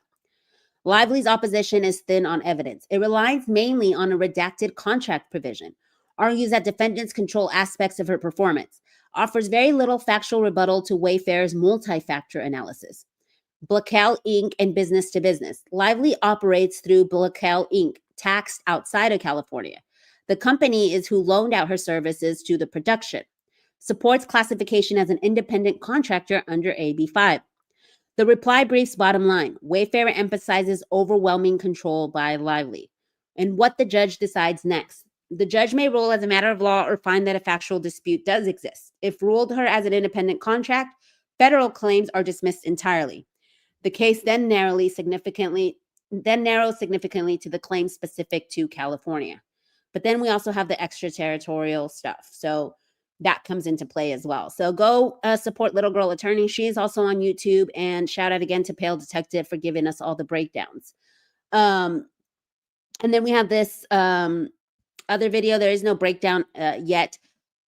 Lively's opposition is thin on evidence. It relies mainly on a redacted contract provision, argues that defendants control aspects of her performance, offers very little factual rebuttal to Wayfarer's multi-factor analysis. Blackwell Inc. and business to business. Lively operates through Blackwell Inc., taxed outside of California. The company is who loaned out her services to the production. Supports classification as an independent contractor under AB 5. The reply brief's bottom line. Wayfarer emphasizes overwhelming control by Lively. And what the judge decides next. The judge may rule as a matter of law or find that a factual dispute does exist. If ruled her as an independent contract, federal claims are dismissed entirely. The case then narrows significantly to the claims specific to California. But then we also have the extraterritorial stuff. So that comes into play as well. So go support Little Girl Attorney. She is also on YouTube. And shout out again to Pale Detective for giving us all the breakdowns. And then we have this other video. There is no breakdown yet.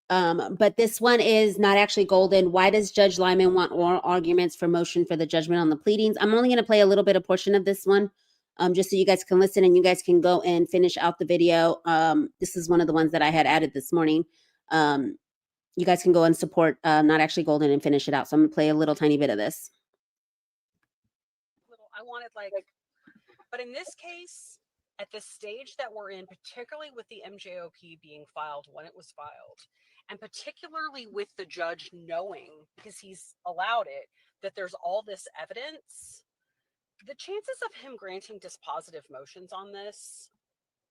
But this one is Not Actually Golden. Why does Judge Lyman want oral arguments for motion for the judgment on the pleadings? I'm only going to play a little bit of portion of this one, just so you guys can listen and you guys can go and finish out the video. This is one of the ones that I had added this morning. You guys can go and support Not Actually Golden and finish it out. So I'm going to play a little tiny bit of this. I wanted but in this case, at the stage that we're in, particularly with the MJOP being filed when it was filed, and particularly with the judge knowing, because he's allowed it, that there's all this evidence, the chances of him granting dispositive motions on this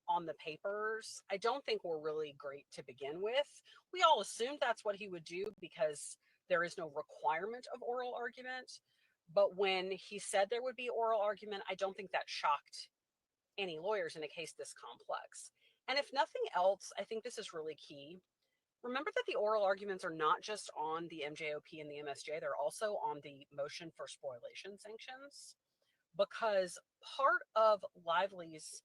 on the papers, I don't think were really great to begin with. We all assumed that's what he would do because there is no requirement of oral argument. But when he said there would be oral argument, I don't think that shocked any lawyers in a case this complex. And if nothing else, I think this is really key. Remember that the oral arguments are not just on the MJOP and the MSJ, they're also on the motion for spoliation sanctions, because part of Lively's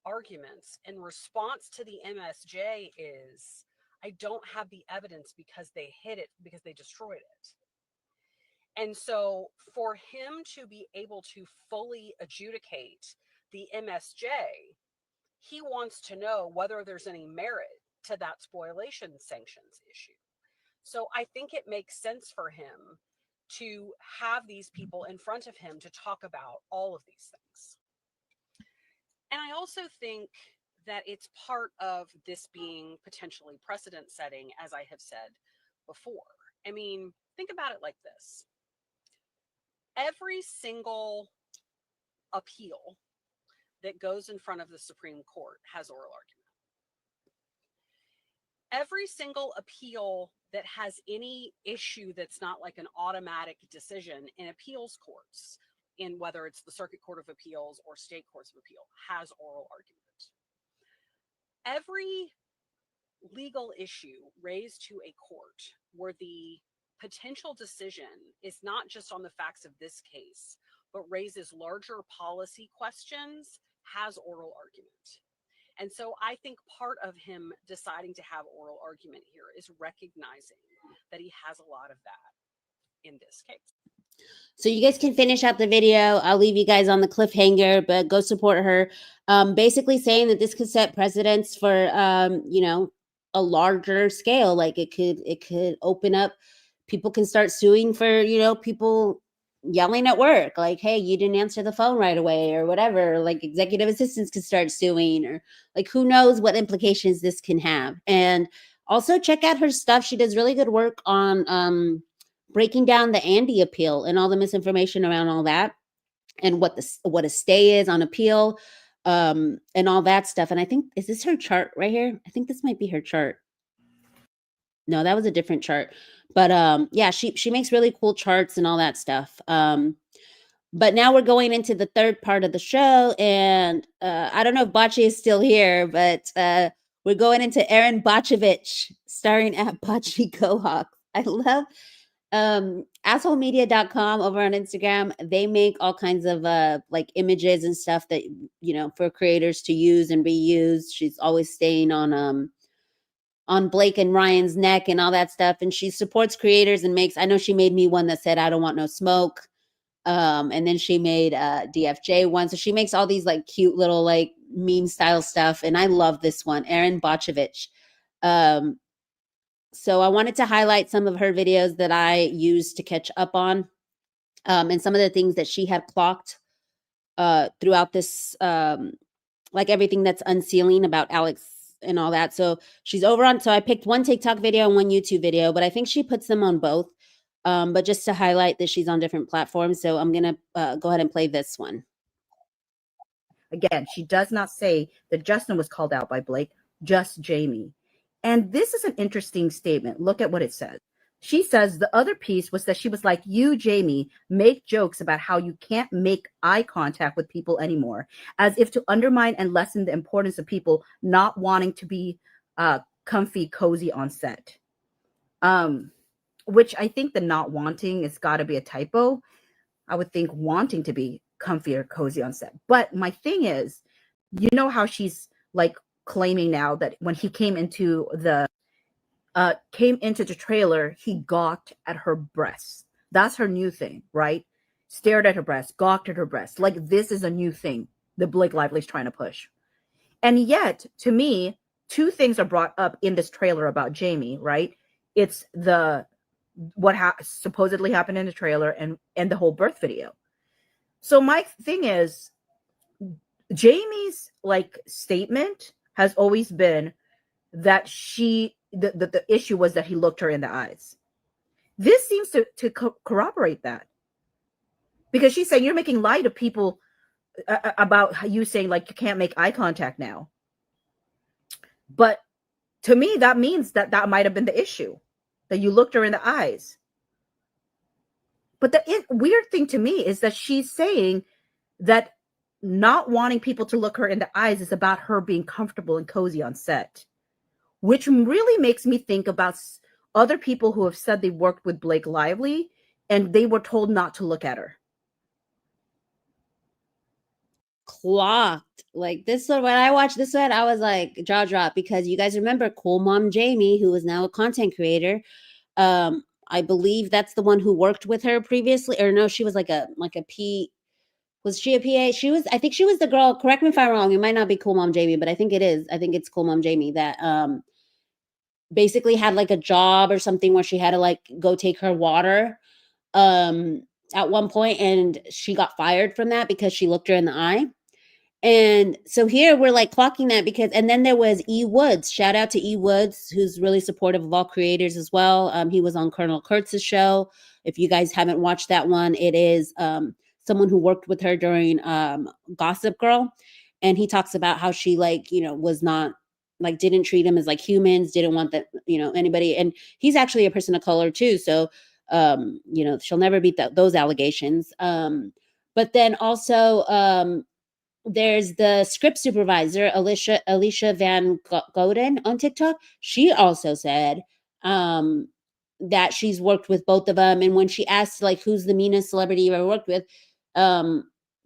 arguments in response to the MSJ is, I don't have the evidence because they hid it, because they destroyed it. And so for him to be able to fully adjudicate the MSJ, he wants to know whether there's any merit to that spoliation sanctions issue. So I think it makes sense for him to have these people in front of him to talk about all of these things. And I also think that it's part of this being potentially precedent setting, as I have said before. I mean, think about it like this. Every single appeal that goes in front of the Supreme Court has oral argument. Every single appeal that has any issue that's not like an automatic decision in appeals courts, in whether it's the Circuit Court of Appeals or state courts of appeal, has oral argument. Every legal issue raised to a court where the potential decision is not just on the facts of this case, but raises larger policy questions, has oral argument. And so I think part of him deciding to have oral argument here is recognizing that he has a lot of that in this case. So you guys can finish out the video. I'll leave you guys on the cliffhanger, but go support her. Basically saying that this could set precedents for, you know, a larger scale. Like it could open up, people can start suing for, you know, people yelling at work, like, hey, you didn't answer the phone right away or whatever. Like executive assistants could start suing, or like, who knows what implications this can have. And also check out her stuff. She does really good work on, breaking down the Andy appeal and all the misinformation around all that, and what a stay is on appeal, and all that stuff. And I think, is this her chart right here? I think this might be her chart. No, that was a different chart. But yeah, she makes really cool charts and all that stuff. But now we're going into the third part of the show, and I don't know if Bocce is still here, but we're going into Aaron Bocevich, starring at Bocce Gohawk. I love assholemedia.com over on Instagram. They make all kinds of like images and stuff that, you know, for creators to use and reuse. She's always staying on Blake and Ryan's neck and all that stuff, and she supports creators and makes, I know she made me one that said I don't want no smoke, and then she made DFJ one. So she makes all these like cute little like meme style stuff, and I love this one, Aaron Bocevich. So I wanted to highlight some of her videos that I used to catch up on, and some of the things that she had clocked throughout this, like everything that's unsealing about Alex and all that. So she's over on, so I picked one TikTok video and one YouTube video, but I think she puts them on both. But just to highlight that she's on different platforms. So I'm going to go ahead and play this one. Again, she does not say that Justin was called out by Blake, just Jamie. And this is an interesting statement. Look at what it says. She says the other piece was that she was like, you, Jamie, make jokes about how you can't make eye contact with people anymore, as if to undermine and lessen the importance of people not wanting to be comfy, cozy on set. Which I think the not wanting has got to be a typo. I would think wanting to be comfy or cozy on set. But my thing is, you know how she's like claiming now that when he came into the trailer, he gawked at her breasts. That's her new thing, right? Stared at her breasts, gawked at her breasts. Like, this is a new thing that Blake Lively's trying to push. And yet, to me, two things are brought up in this trailer about Jamie, right? It's the what supposedly happened in the trailer and the whole birth video. So my thing is, Jamie's like statement has always been that the issue was that he looked her in the eyes. This seems to corroborate that, because she's saying you're making light of people about you saying like you can't make eye contact now. But to me, that means that that might have been the issue, that you looked her in the eyes. But the weird thing to me is that she's saying that not wanting people to look her in the eyes is about her being comfortable and cozy on set, which really makes me think about other people who have said they worked with Blake Lively and they were told not to look at her. Clocked. Like this one, when I watched this one, I was like jaw drop, because you guys remember Cool Mom Jamie, who is now a content creator. I believe that's the one who worked with her previously, or no, she was like a P. Was she a PA? I think she was the girl. Correct me if I'm wrong. It might not be Cool Mom Jamie, but I think it is. I think it's Cool Mom Jamie that basically had like a job or something where she had to like go take her water at one point, and she got fired from that because she looked her in the eye. And so here we're like clocking that because, and then there was E. Woods. Shout out to E. Woods, who's really supportive of all creators as well. He was on Colonel Kurtz's show. If you guys haven't watched that one, it is someone who worked with her during Gossip Girl. And he talks about how she like, you know, was not like, didn't treat him as like humans, didn't want that, you know, anybody. And he's actually a person of color too. So, you know, she'll never beat those allegations. But then also, there's the script supervisor, Alicia Van Goden on TikTok. She also said that she's worked with both of them. And when she asked like, who's the meanest celebrity you ever worked with?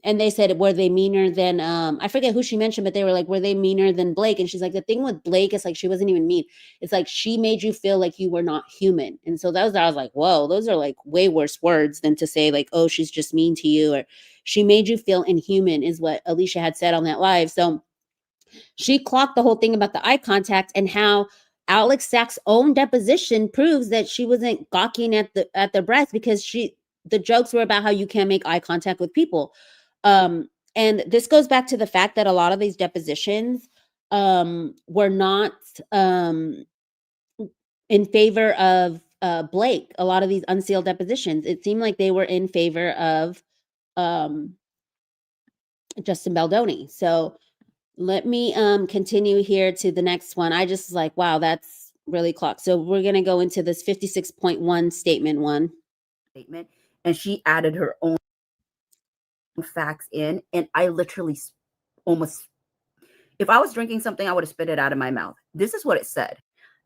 And they said, were they meaner than, I forget who she mentioned, but they were like, were they meaner than Blake? And she's like, the thing with Blake is like, she wasn't even mean. It's like, she made you feel like you were not human. And so I was like, whoa, those are like way worse words than to say like, oh, she's just mean to you, or she made you feel inhuman, is what Alicia had said on that live. So she clocked the whole thing about the eye contact, and how Alex Sack's own deposition proves that she wasn't gawking at the breast, because the jokes were about how you can't make eye contact with people. And this goes back to the fact that a lot of these depositions were not in favor of Blake. A lot of these unsealed depositions, it seemed like they were in favor of Justin Baldoni. So let me continue here to the next one. I just like, wow, that's really clocked. So we're going to go into this 56.1 statement one. And she added her own facts in, and I literally almost, if I was drinking something, I would have spit it out of my mouth. This is what it said.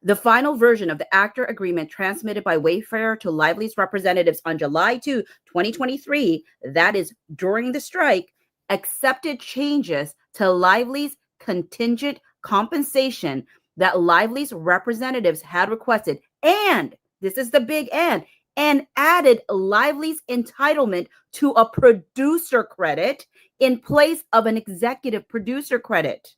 The final version of the actor agreement transmitted by Wayfarer to Lively's representatives on July 2, 2023, that is during the strike, accepted changes to Lively's contingent compensation that Lively's representatives had requested. And this is the big and added Lively's entitlement to a producer credit in place of an executive producer credit.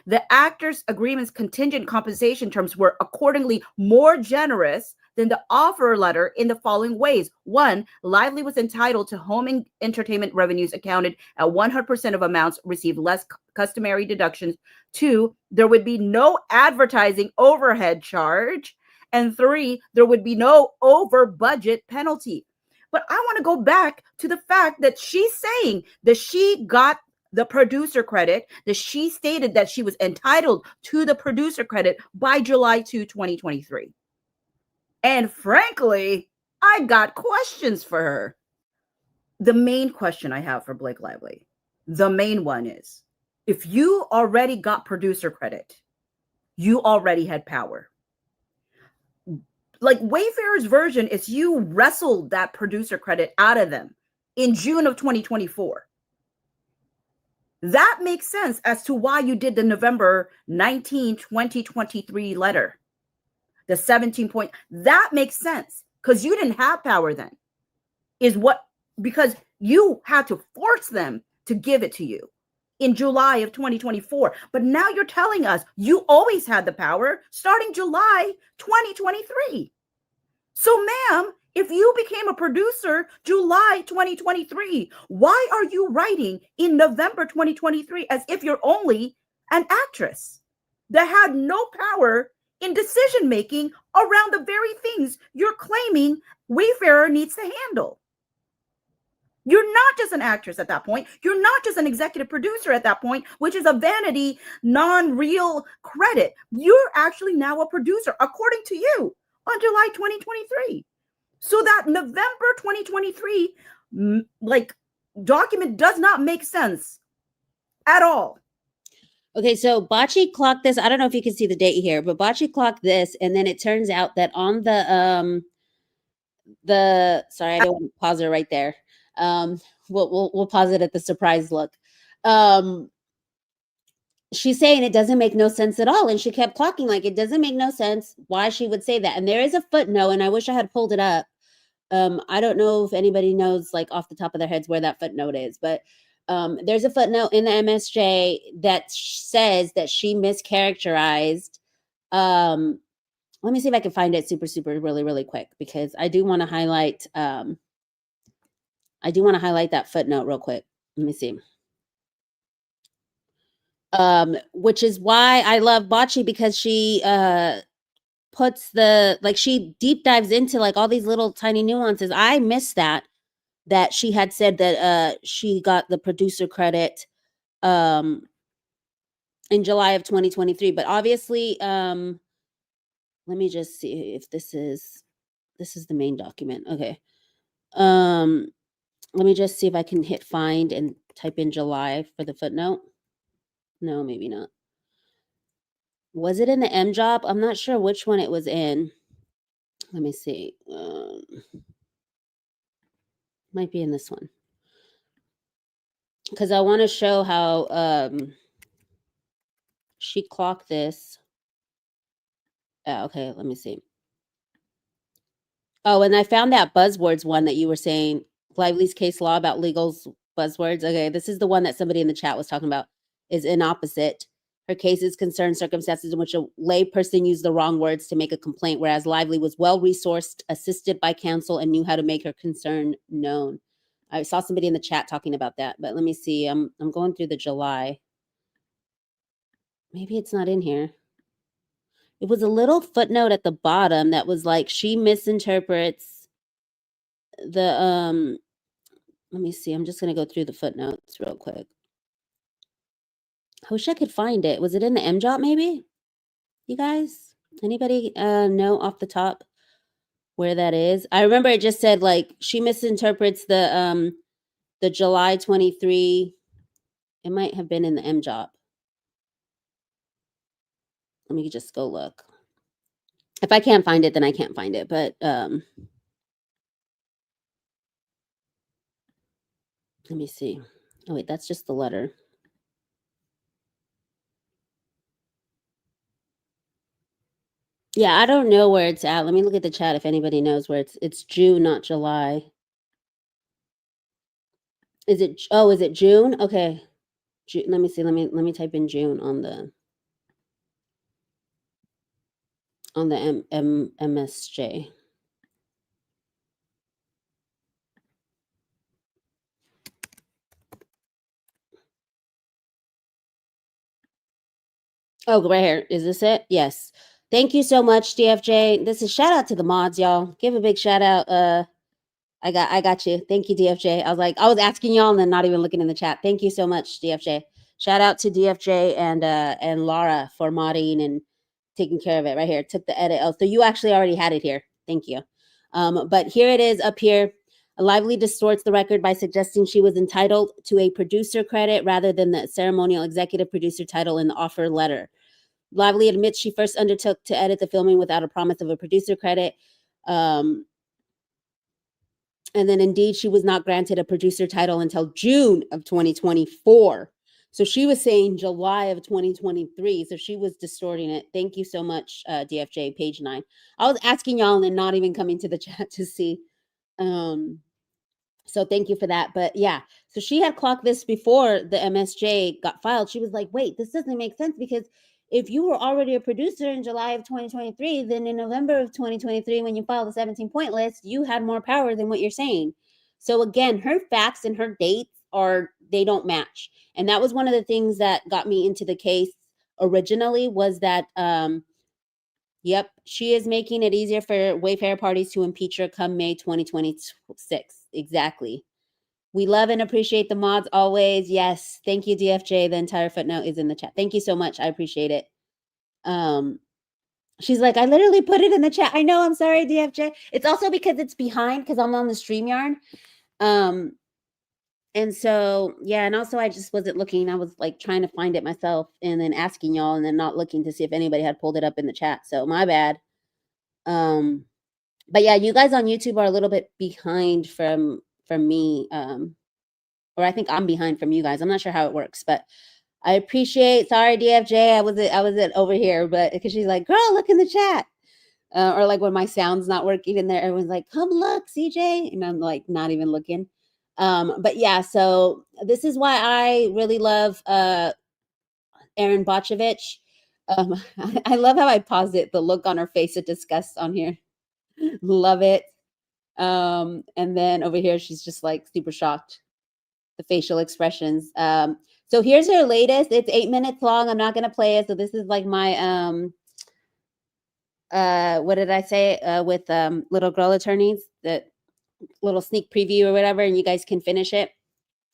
The actors' agreement's contingent compensation terms were accordingly more generous than the offer letter in the following ways. 1, Lively was entitled to home entertainment revenues accounted at 100% of amounts received less customary deductions. 2, there would be no advertising overhead charge. And 3, there would be no over budget penalty. But I want to go back to the fact that she's saying that she got the producer credit, that she stated that she was entitled to the producer credit by July 2, 2023. And frankly, I got questions for her. The main question I have for Blake Lively, the main one is, if you already got producer credit, you already had power. Like Wayfarer's version is you wrestled that producer credit out of them in June of 2024. That makes sense as to why you did the November 19, 2023 letter. The 17 point, that makes sense because you didn't have power then. Because you had to force them to give it to you in July of 2024. But now you're telling us you always had the power starting July 2023. So, ma'am, if you became a producer July 2023, why are you writing in November 2023 as if you're only an actress that had no power in decision-making around the very things you're claiming Wayfarer needs to handle? You're not just an actress at that point. You're not just an executive producer at that point, which is a vanity, non-real credit. You're actually now a producer, according to you, on July 2023. So that November 2023 like document does not make sense at all. Okay, so Bocce clocked this. I don't know if you can see the date here, but Bocce clocked this, and then it turns out that on the sorry, I don't want to pause it right there. We'll pause it at the surprise look. She's saying it doesn't make no sense at all, and she kept clocking like it doesn't make no sense why she would say that. And there is a footnote, and I wish I had pulled it up. I don't know if anybody knows, like off the top of their heads, where that footnote is, but there's a footnote in the MSJ that says that she mischaracterized. Let me see if I can find it super really quick, because I do want to highlight. I do want to highlight that footnote real quick. Let me see. Which is why I love Bocce, because she puts she deep dives into like all these little tiny nuances. I missed that she had said that she got the producer credit in July of 2023, but obviously let me just see if this is the main document. Okay. Let me just see if I can hit find and type in July for the footnote. No, maybe not. Was it in the MJOP? I'm not sure which one it was in. Let me see. Might be in this one, because I want to show how she clocked this. Okay, let me see. Oh, and I found that buzzwords one that you were saying, Lively's case law about legals buzzwords. Okay, this is the one that somebody in the chat was talking about, is inopposite. Her cases concern circumstances in which a lay person used the wrong words to make a complaint, whereas Lively was well-resourced, assisted by counsel, and knew how to make her concern known. I saw somebody in the chat talking about that, but let me see. I'm going through the July. Maybe it's not in here. It was a little footnote at the bottom that was like, she misinterprets the, let me see. I'm just going to go through the footnotes real quick. I wish I could find it. Was it in the MJOP maybe? You guys? Anybody know off the top where that is? I remember it just said like, she misinterprets the July 23. It might have been in the MJOP. Let me just go look. If I can't find it, then I can't find it. But let me see. Oh, wait, that's just the letter. Yeah, I don't know where it's at. Let me look at the chat if anybody knows where it's June, not July. Is it June? Okay. June, let me see. Let me type in June on the MSJ. Oh, right here. Is this it? Yes. Thank you so much, DFJ. This is shout out to the mods, y'all. Give a big shout out. I got you. Thank you, DFJ. I was asking y'all and then not even looking in the chat. Thank you so much, DFJ. Shout out to DFJ and Laura for modding and taking care of it right here. Took the edit. Oh, so you actually already had it here. Thank you. But here it is up here. Lively distorts the record by suggesting she was entitled to a producer credit rather than the ceremonial executive producer title in the offer letter. Lively admits she first undertook to edit the filming without a promise of a producer credit. And then indeed, she was not granted a producer title until June of 2024. So she was saying July of 2023. So she was distorting it. Thank you so much, DFJ, page 9. I was asking y'all and not even coming to the chat to see. So thank you for that. But yeah, so she had clocked this before the MSJ got filed. She was like, wait, this doesn't make sense, because if you were already a producer in July of 2023, then in November of 2023, when you filed the 17-point list, you had more power than what you're saying. So again, her facts and her dates they don't match. And that was one of the things that got me into the case originally, was that, yep, she is making it easier for Wayfarer parties to impeach her come May 2026. Exactly. We love and appreciate the mods always. Yes. Thank you, DFJ. The entire footnote is in the chat. Thank you so much. I appreciate it. She's like, I literally put it in the chat. I know. I'm sorry, DFJ. It's also because it's behind because I'm on the StreamYard. And so, yeah. And also I just wasn't looking. I was like trying to find it myself and then asking y'all and then not looking to see if anybody had pulled it up in the chat. So my bad. But yeah, you guys on YouTube are a little bit behind from me. Or I think I'm behind from you guys. I'm not sure how it works, but I appreciate. Sorry, DFJ. I wasn't over here, but because she's like, girl, look in the chat. Or like when my sound's not working in there, everyone's like, come look, CJ. And I'm like, not even looking. But yeah, so this is why I really love Aaron Botchevich. I love how I paused it, the look on her face of disgust on here. Love it. And then over here, she's just like super shocked. The facial expressions. So here's her latest. It's 8 minutes long. I'm not gonna play it. So this is like my what did I say with little girl attorneys, the little sneak preview or whatever, and you guys can finish it.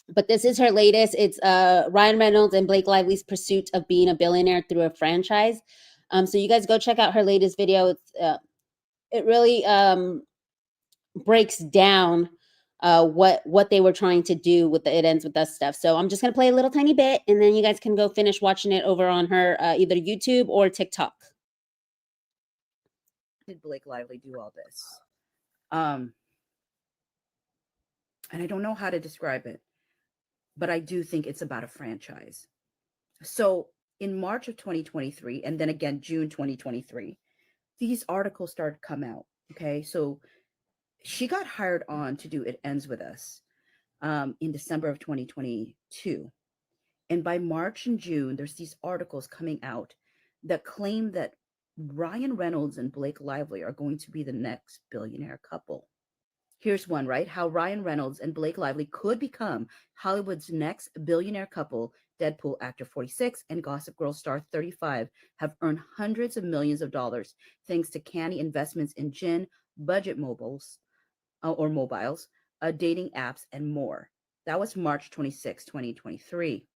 But this is her latest. It's Ryan Reynolds and Blake Lively's pursuit of being a billionaire through a franchise. So you guys go check out her latest video. It's it really breaks down what they were trying to do with the It Ends With Us stuff. So I'm just gonna play a little tiny bit, and then you guys can go finish watching it over on her either YouTube or TikTok. Did Blake Lively do all this? And I don't know how to describe it, but I do think it's about a franchise. So in March of 2023, and then again June 2023, these articles started to come out. Okay, so she got hired on to do It Ends With Us in December of 2022. And by March and June, there's these articles coming out that claim that Ryan Reynolds and Blake Lively are going to be the next billionaire couple. Here's one, right? How Ryan Reynolds and Blake Lively could become Hollywood's next billionaire couple. Deadpool actor 46 and Gossip Girl star 35 have earned hundreds of millions of dollars thanks to canny investments in gin, budget mobiles, dating apps, and more. That was March 26, 2023.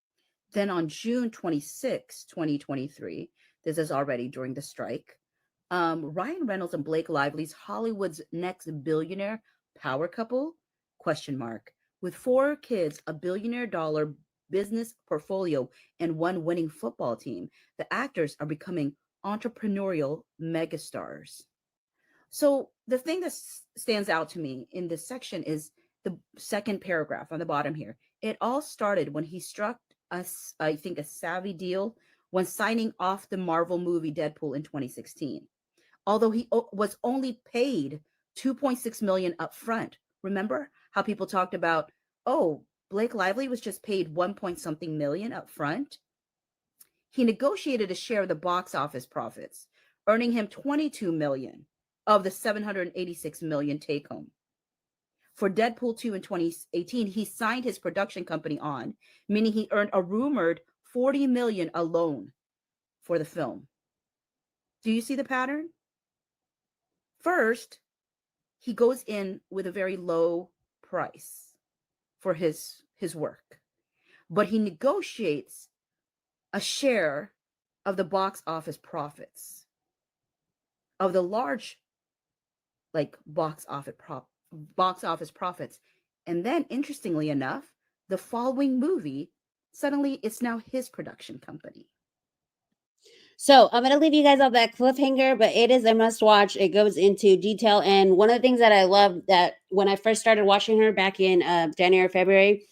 Then on June 26, 2023, this is already during the strike, Ryan Reynolds and Blake Lively's Hollywood's next billionaire power couple, ? With 4 kids, a $billion business portfolio, and 1 winning football team, the actors are becoming entrepreneurial megastars. So the thing that stands out to me in this section is the second paragraph on the bottom here. It all started when he struck us, I think, a savvy deal when signing off the Marvel movie Deadpool in 2016. Although he was only paid $2.6 million up front. Remember how people talked about, oh, Blake Lively was just paid 1-point-something million up front? He negotiated a share of the box office profits, earning him $22 million of the $786 million take home. For Deadpool 2 in 2018, he signed his production company on, meaning he earned a rumored $40 million alone for the film. Do you see the pattern? First, he goes in with a very low price for his work, but he negotiates a share of the box office profits, of the large, like box office profits. And then, interestingly enough, the following movie, suddenly it's now his production company. So I'm going to leave you guys on that cliffhanger, but it is a must watch. It goes into detail. And one of the things that I love that when I first started watching her back in January, February,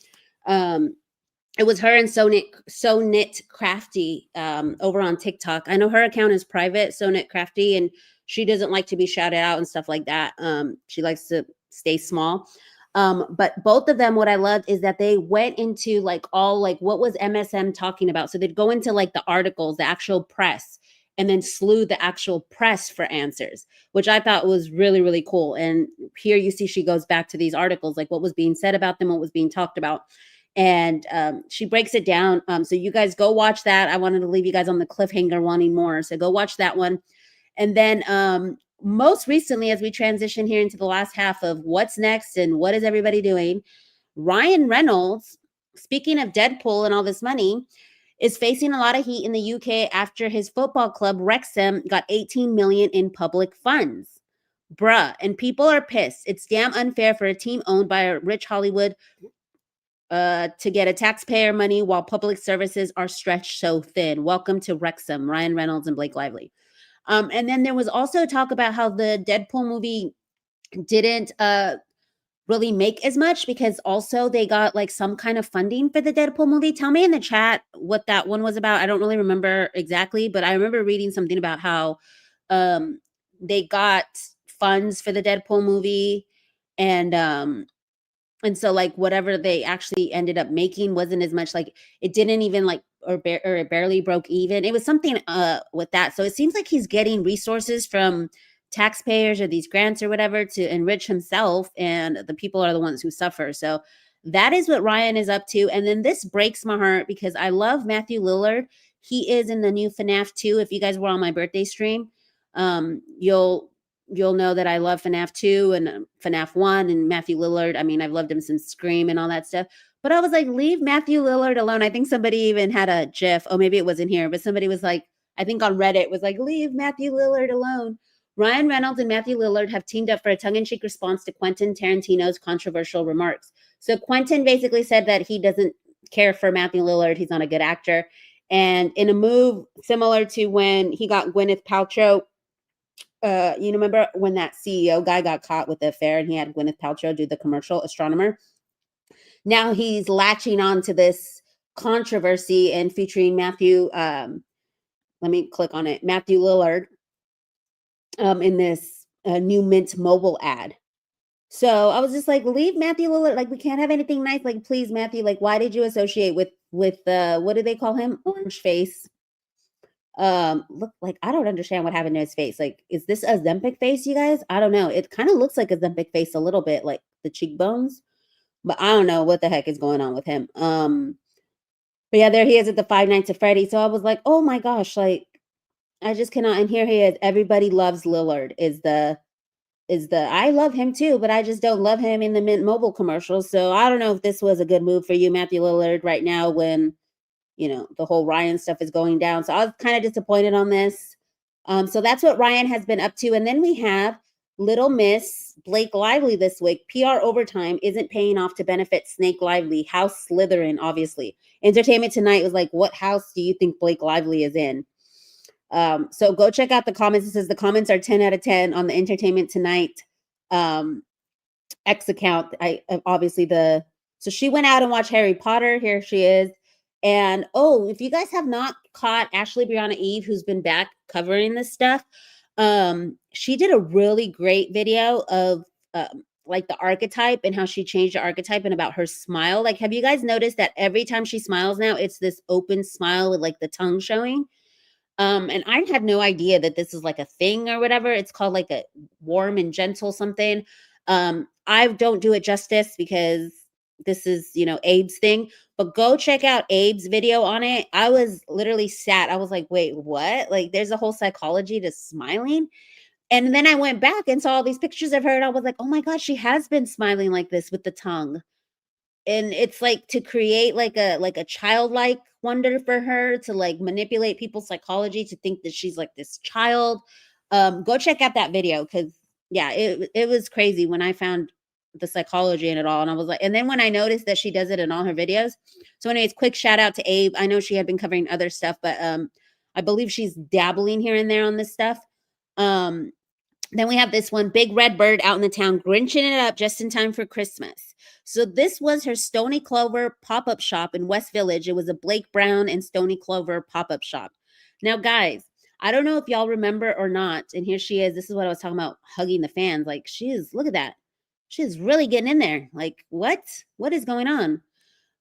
it was her and So Knit Crafty over on TikTok. I know her account is private, So Knit Crafty, and she doesn't like to be shouted out and stuff like that. She likes to stay small. But both of them, what I loved is that they went into like all like what was MSM talking about. So they'd go into like the articles, the actual press, and then slew the actual press for answers, which I thought was really, really cool. And here you see she goes back to these articles, like what was being said about them, what was being talked about. And she breaks it down. So you guys go watch that. I wanted to leave you guys on the cliffhanger wanting more. So go watch that one. And then most recently, as we transition here into the last half of what's next and what is everybody doing, Ryan Reynolds, speaking of Deadpool and all this money, is facing a lot of heat in the UK after his football club Wrexham got 18 million in public funds. Bruh, and people are pissed. It's damn unfair for a team owned by a rich Hollywood to get a taxpayer money while public services are stretched so thin. Welcome to Wrexham, Ryan Reynolds and Blake Lively. And then there was also talk about how the Deadpool movie didn't really make as much because also they got like some kind of funding for the Deadpool movie. Tell me in the chat what that one was about. I don't really remember exactly, but I remember reading something about how they got funds for the Deadpool movie, and so like whatever they actually ended up making wasn't as much, like it didn't even like or it barely broke even. It was something with that. So it seems like he's getting resources from taxpayers or these grants or whatever to enrich himself, and the people are the ones who suffer. So that is what Ryan is up to. And then this breaks my heart because I love Matthew Lillard. He is in the new FNAF 2. If you guys were on my birthday stream, you'll know that I love FNAF 2 and FNAF 1 and Matthew Lillard. I mean, I've loved him since Scream and all that stuff. But I was like, leave Matthew Lillard alone. I think somebody even had a GIF. Oh, maybe it wasn't here, but somebody was like, I think on Reddit was like, leave Matthew Lillard alone. Ryan Reynolds and Matthew Lillard have teamed up for a tongue-in-cheek response to Quentin Tarantino's controversial remarks. So Quentin basically said that he doesn't care for Matthew Lillard. He's not a good actor. And in a move similar to when he got Gwyneth Paltrow, you remember when that CEO guy got caught with the affair and he had Gwyneth Paltrow do the commercial, Astronomer? Now he's latching on to this controversy and featuring Matthew, let me click on it, Matthew Lillard in this new Mint mobile ad. So I was just like, leave Matthew Lillard. Like, we can't have anything nice. Like, please, Matthew, like, why did you associate with what do they call him? Orange face. Look, like, I don't understand what happened to his face. Like, is this a Ozempic face, you guys? I don't know. It kind of looks like a Ozempic face a little bit, like the cheekbones. But I don't know what the heck is going on with him. But yeah, there he is at the Five Nights at Freddy's. So I was like, oh my gosh, like, I just cannot. And here he is. Everybody loves Lillard. I love him too, but I just don't love him in the Mint Mobile commercials. So I don't know if this was a good move for you, Matthew Lillard, right now when, you know, the whole Ryan stuff is going down. So I was kind of disappointed on this. So that's what Ryan has been up to. And then we have Little Miss Blake Lively this week. PR overtime isn't paying off to benefit Snake Lively. House Slytherin, obviously. Entertainment Tonight was like, what house do you think Blake Lively is in? So go check out the comments. It says the comments are 10 out of 10 on the Entertainment Tonight X account. So she went out and watched Harry Potter. Here she is. And if you guys have not caught Ashley Brianna Eve, who's been back covering this stuff, she did a really great video of like the archetype and how she changed the archetype and about her smile. Like, have you guys noticed that every time she smiles now, it's this open smile with like the tongue showing? And I had no idea that this is like a thing or whatever. It's called like a warm and gentle something. I don't do it justice because this is, Abe's thing, but go check out Abe's video on it. I was literally I was like, wait, what? Like, there's a whole psychology to smiling. And then I went back and saw all these pictures of her and I was like, oh my God, she has been smiling like this with the tongue. And it's like to create like a childlike wonder for her, to like manipulate people's psychology to think that she's like this child. Go check out that video because yeah, it was crazy when I found the psychology in it all. And I was like, and then when I noticed that she does it in all her videos. So anyways, quick shout out to Abe. I know she had been covering other stuff, but I believe she's dabbling here and there on this stuff. Then we have this one, Big Red Bird out in the town, grinching it up just in time for Christmas. So this was her Stony Clover pop-up shop in West Village. It was a Blake Brown and Stony Clover pop-up shop. Now, guys, I don't know if y'all remember or not. And here she is. This is what I was talking about, hugging the fans. Like, look at that. She's really getting in there. Like, what? What is going on?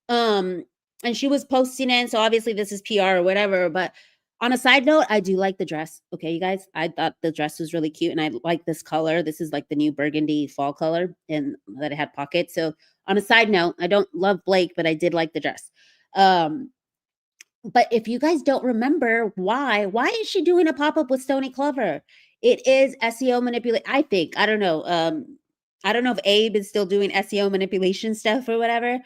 And she was posting it. So obviously this is PR or whatever. But on a side note, I do like the dress. Okay, you guys, I thought the dress was really cute. And I like this color. This is like the new burgundy fall color and that it had pockets. So on a side note, I don't love Blake, but I did like the dress. But if you guys don't remember why is she doing a pop-up with Stony Clover? It is SEO manipulation. I think, I don't know. I don't know if Abe is still doing SEO manipulation stuff or whatever,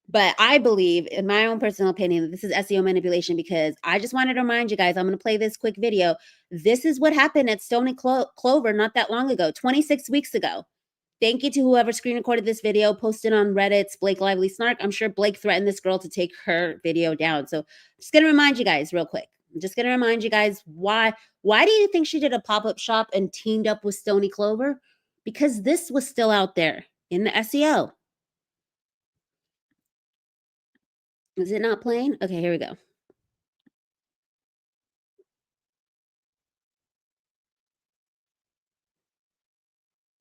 but I believe, in my own personal opinion, that this is SEO manipulation because I just wanted to remind you guys, I'm going to play this quick video. This is what happened at Stony Clover not that long ago, 26 weeks ago. Thank you to whoever screen recorded this video, posted on Reddit's Blake Lively Snark. I'm sure Blake threatened this girl to take her video down. So I'm just going to remind you guys real quick. I'm just going to remind you guys why do you think she did a pop-up shop and teamed up with Stony Clover? Because this was still out there in the SEO. Is it not playing? Okay, here we go.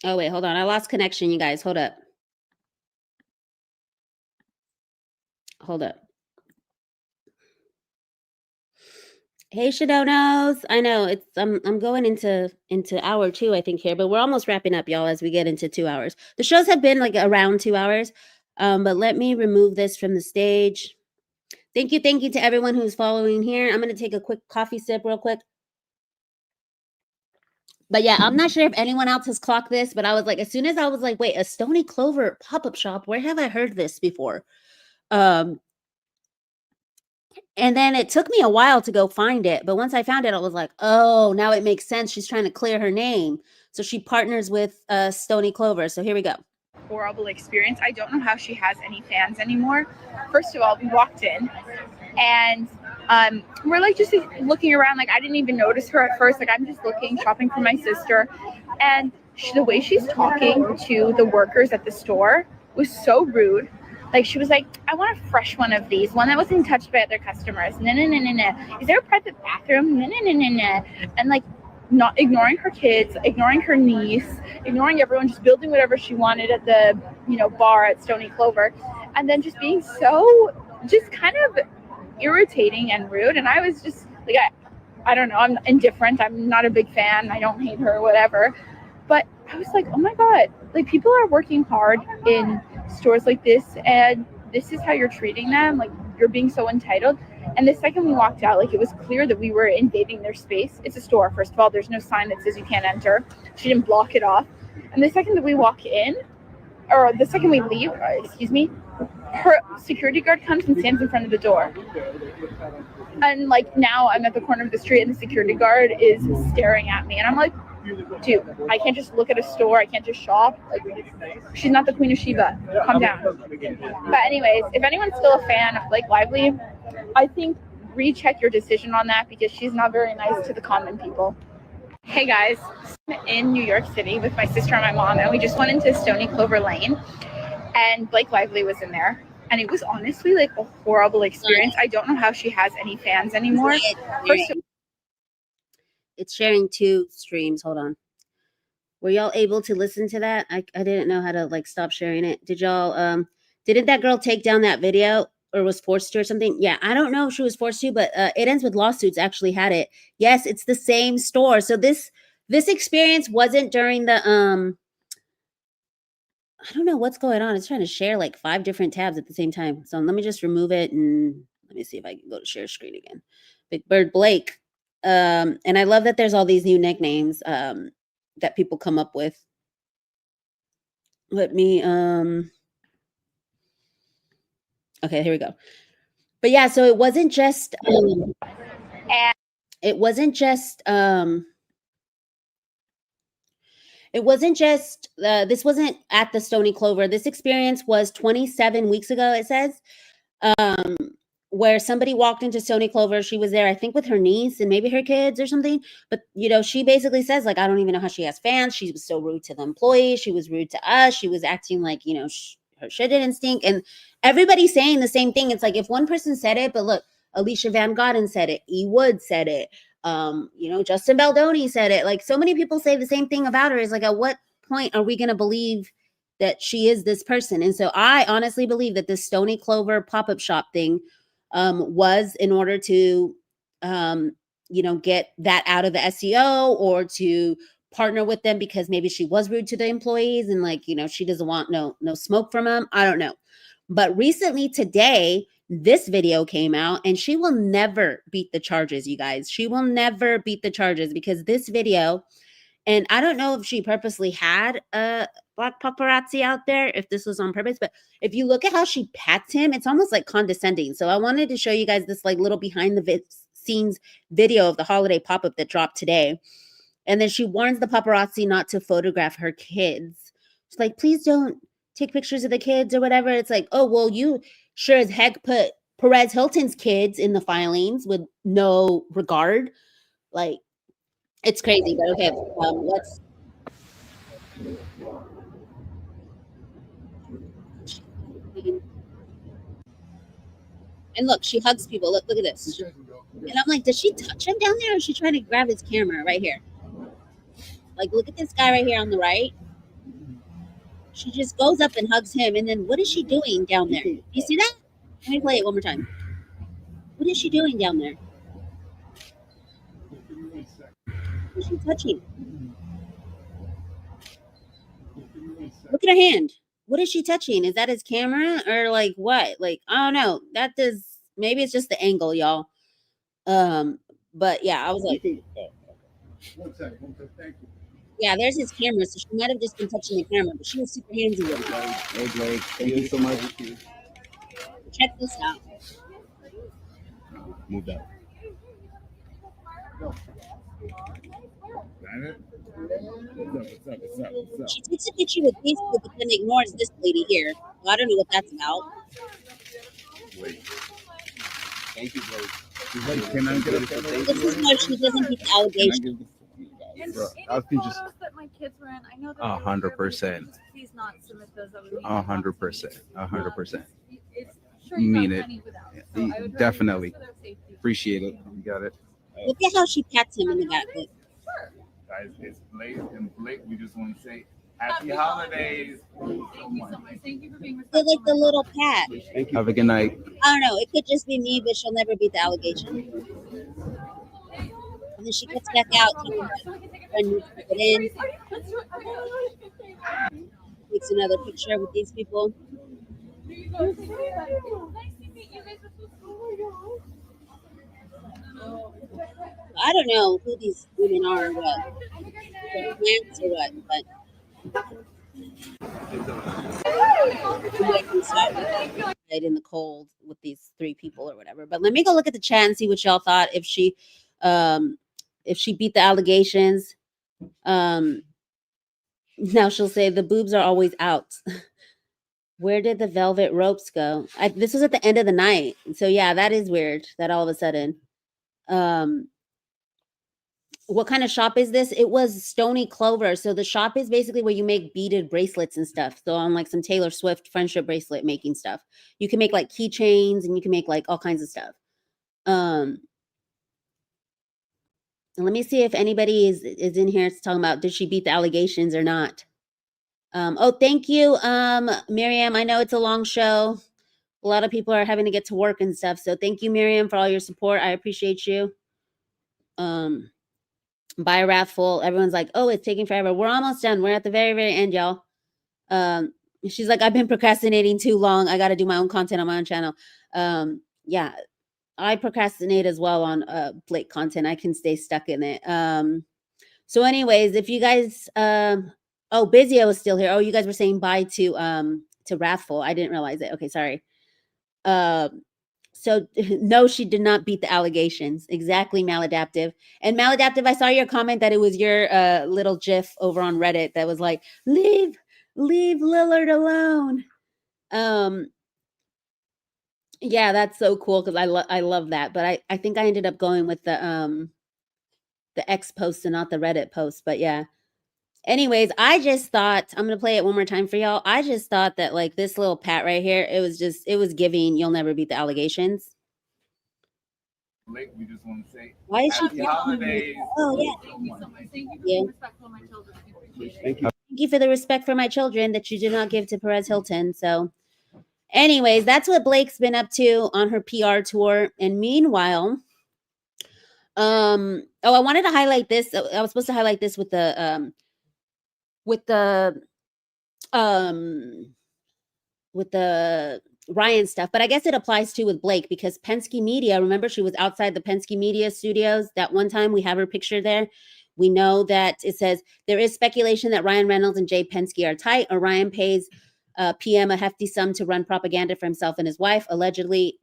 Oh, wait, hold on. I lost connection, you guys. Hold up. Hold up. Hey, Shadonos. I know it's I'm going into hour 2, I think, here, but we're almost wrapping up, y'all, as we get into 2 hours. The shows have been like around 2 hours. But let me remove this from the stage. Thank you to everyone who's following here. I'm gonna take a quick coffee sip real quick. But yeah, I'm not sure if anyone else has clocked this, but I was like, as soon as I was like, wait, a Stony Clover pop-up shop, where have I heard this before? And then it took me a while to go find it. But once I found it, I was like, oh, now it makes sense. She's trying to clear her name. So she partners with Stony Clover. So here we go. Horrible experience. I don't know how she has any fans anymore. First of all, we walked in and we're like just looking around. Like I didn't even notice her at first. Like I'm just looking, shopping for my sister. And the way she's talking to the workers at the store was so rude. Like she was like, I want a fresh one of these, one that wasn't touched by other customers. No. Is there a private bathroom? No. And like not ignoring her kids, ignoring her niece, ignoring everyone, just building whatever she wanted at the, bar at Stony Clover. And then just being so just kind of irritating and rude. And I was just like, I don't know, I'm indifferent. I'm not a big fan. I don't hate her or whatever. But I was like, oh my God, like people are working hard in stores like this and this is how you're treating them. Like you're being so entitled. And the second we walked out, like it was clear that we were invading their space. It's a store, first of all. There's no sign that says you can't enter. She didn't block it off. And the second that we walk in, or the second we leave, her security guard comes and stands in front of the door. And like now I'm at the corner of the street and the security guard is staring at me. And I'm like, dude, I can't just look at a store. I can't just shop. Like, she's not the Queen of Sheba. Calm down. But anyways, if anyone's still a fan of Blake Lively, I think recheck your decision on that because she's not very nice to the common people. Hey guys, I'm in New York City with my sister and my mom, and we just went into Stony Clover Lane, and Blake Lively was in there. And it was honestly like a horrible experience. I don't know how she has any fans anymore. It's sharing 2 streams. Hold on. Were y'all able to listen to that? I didn't know how to like stop sharing it. Did y'all didn't that girl take down that video or was forced to or something? Yeah, I don't know if she was forced to, but It Ends With Lawsuits actually had it. Yes, it's the same store. So this experience wasn't during the I don't know what's going on. It's trying to share like 5 different tabs at the same time. So let me just remove it and let me see if I can go to share screen again. Big Bird Blake. And I love that there's all these new nicknames that people come up with. Let me okay, here we go. But yeah, so it wasn't just this wasn't at the Stony Clover. This experience was 27 weeks ago, it says. Where somebody walked into Stony Clover. She was there, I think, with her niece and maybe her kids or something. But, she basically says, like, I don't even know how she has fans. She was so rude to the employees. She was rude to us. She was acting like, her shit didn't stink. And everybody's saying the same thing. It's like if one person said it, but look, Alicia Van Gotten said it. E. Wood said it. Justin Baldoni said it. Like so many people say the same thing about her. Is like, at what point are we going to believe that she is this person? And so I honestly believe that this Stony Clover pop-up shop thing was in order to, get that out of the SEO or to partner with them because maybe she was rude to the employees and like, she doesn't want no smoke from them. I don't know. But recently today, this video came out and she will never beat the charges, you guys. She will never beat the charges because this video, and I don't know if she purposely had black paparazzi out there if this was on purpose, but if you look at how she pats him, it's almost like condescending. So I wanted to show you guys this like little behind the scenes video of the holiday pop-up that dropped today. And then she warns the paparazzi not to photograph her kids. She's like, please don't take pictures of the kids or whatever. It's like, oh, well, you sure as heck put Perez Hilton's kids in the filings with no regard. Like, it's crazy, but okay, let's. And look, she hugs people. Look at this. And I'm like, does she touch him down there, or is she trying to grab his camera right here? Like, look at this guy right here on the right. She just goes up and hugs him, and then what is she doing down there? You see that? Let me play it one more time. What is she doing down there? What is she touching? Look at her hand. What is she touching? Is that his camera or like what? Like, I don't know. That does, maybe it's just the angle, y'all. But yeah, I was like, One second, thank you. yeah, there's his camera, so she might have just been touching the camera, but she was super handsy with it. Hey Blake, thank you so much. Check this out. Move that. Got it? What's up? She takes a picture with these people, but then ignores this lady here. Well, I don't know what that's about. Wait. Thank you, Blake. Can I get a photo? This is why she doesn't beat the allegation. I think just that my kids were in. I know that 100%. Please not submit those. 100%. 100%. Sure, Mean it. Definitely. Appreciate it. You got it. Look at how she pats him in the back. Look. Guys, it's Blake and Blake. We just want to say happy holidays. Thank you so much. Thank you for being They like the little pat. Thank you. Have a good night. I don't know. It could just be me, but she'll never beat the allegation. And then she gets back out, takes another picture with these people. I don't know who these women are or what. They're plants or what, but in the cold with these three people or whatever. But let me go look at the chat and see what y'all thought if she beat the allegations. Now she'll say the boobs are always out. Where did the velvet ropes go? This was at the end of the night. So yeah, that is weird that all of a sudden. What kind of shop is this? It was Stony Clover. So the shop is basically where you make beaded bracelets and stuff. So on like some Taylor Swift friendship bracelet making stuff. You can make like keychains and you can make like all kinds of stuff. And let me see if anybody is in here talking about did she beat the allegations or not. Oh, thank you, Miriam. I know it's a long show. A lot of people are having to get to work and stuff. So thank you, Miriam, for all your support. I appreciate you. Buy a raffle. Everyone's like, oh, it's taking forever. We're almost done. We're at the very, very end, y'all. She's like, I've been procrastinating too long. I got to do my own content on my own channel. Yeah, I procrastinate as well on Blake content. I can stay stuck in it. So anyways, if you guys, oh, Bizio is still here. Oh, you guys were saying bye to Wrathful. I didn't realize it. Okay, sorry. So no, she did not beat the allegations. Exactly, Maladaptive. And Maladaptive, I saw your comment that it was your little GIF over on Reddit that was like, leave Lillard alone. Yeah, that's so cool because I love that. But I think I ended up going with the X post and not the Reddit post. But yeah. Anyways, I just thought, I'm going to play it one more time for y'all. I just thought that like this little pat right here, it was giving, you'll never beat the allegations. Blake, we just want to say Why is she? happy holidays. Oh, yeah. Thank you so much. Thank you for Yeah. being respectful of my children. I appreciate it. Thank you. Thank you for the respect for my children that you did not give to Perez Hilton. So anyways, that's what Blake's been up to on her PR tour. And meanwhile, oh, I wanted to highlight this. I was supposed to highlight this with the Ryan stuff, but I guess it applies too with Blake because Penske Media, remember she was outside the Penske Media studios that one time, we have her picture there. We know that it says there is speculation that Ryan Reynolds and Jay Penske are tight, or Ryan pays PM a hefty sum to run propaganda for himself and his wife. Allegedly,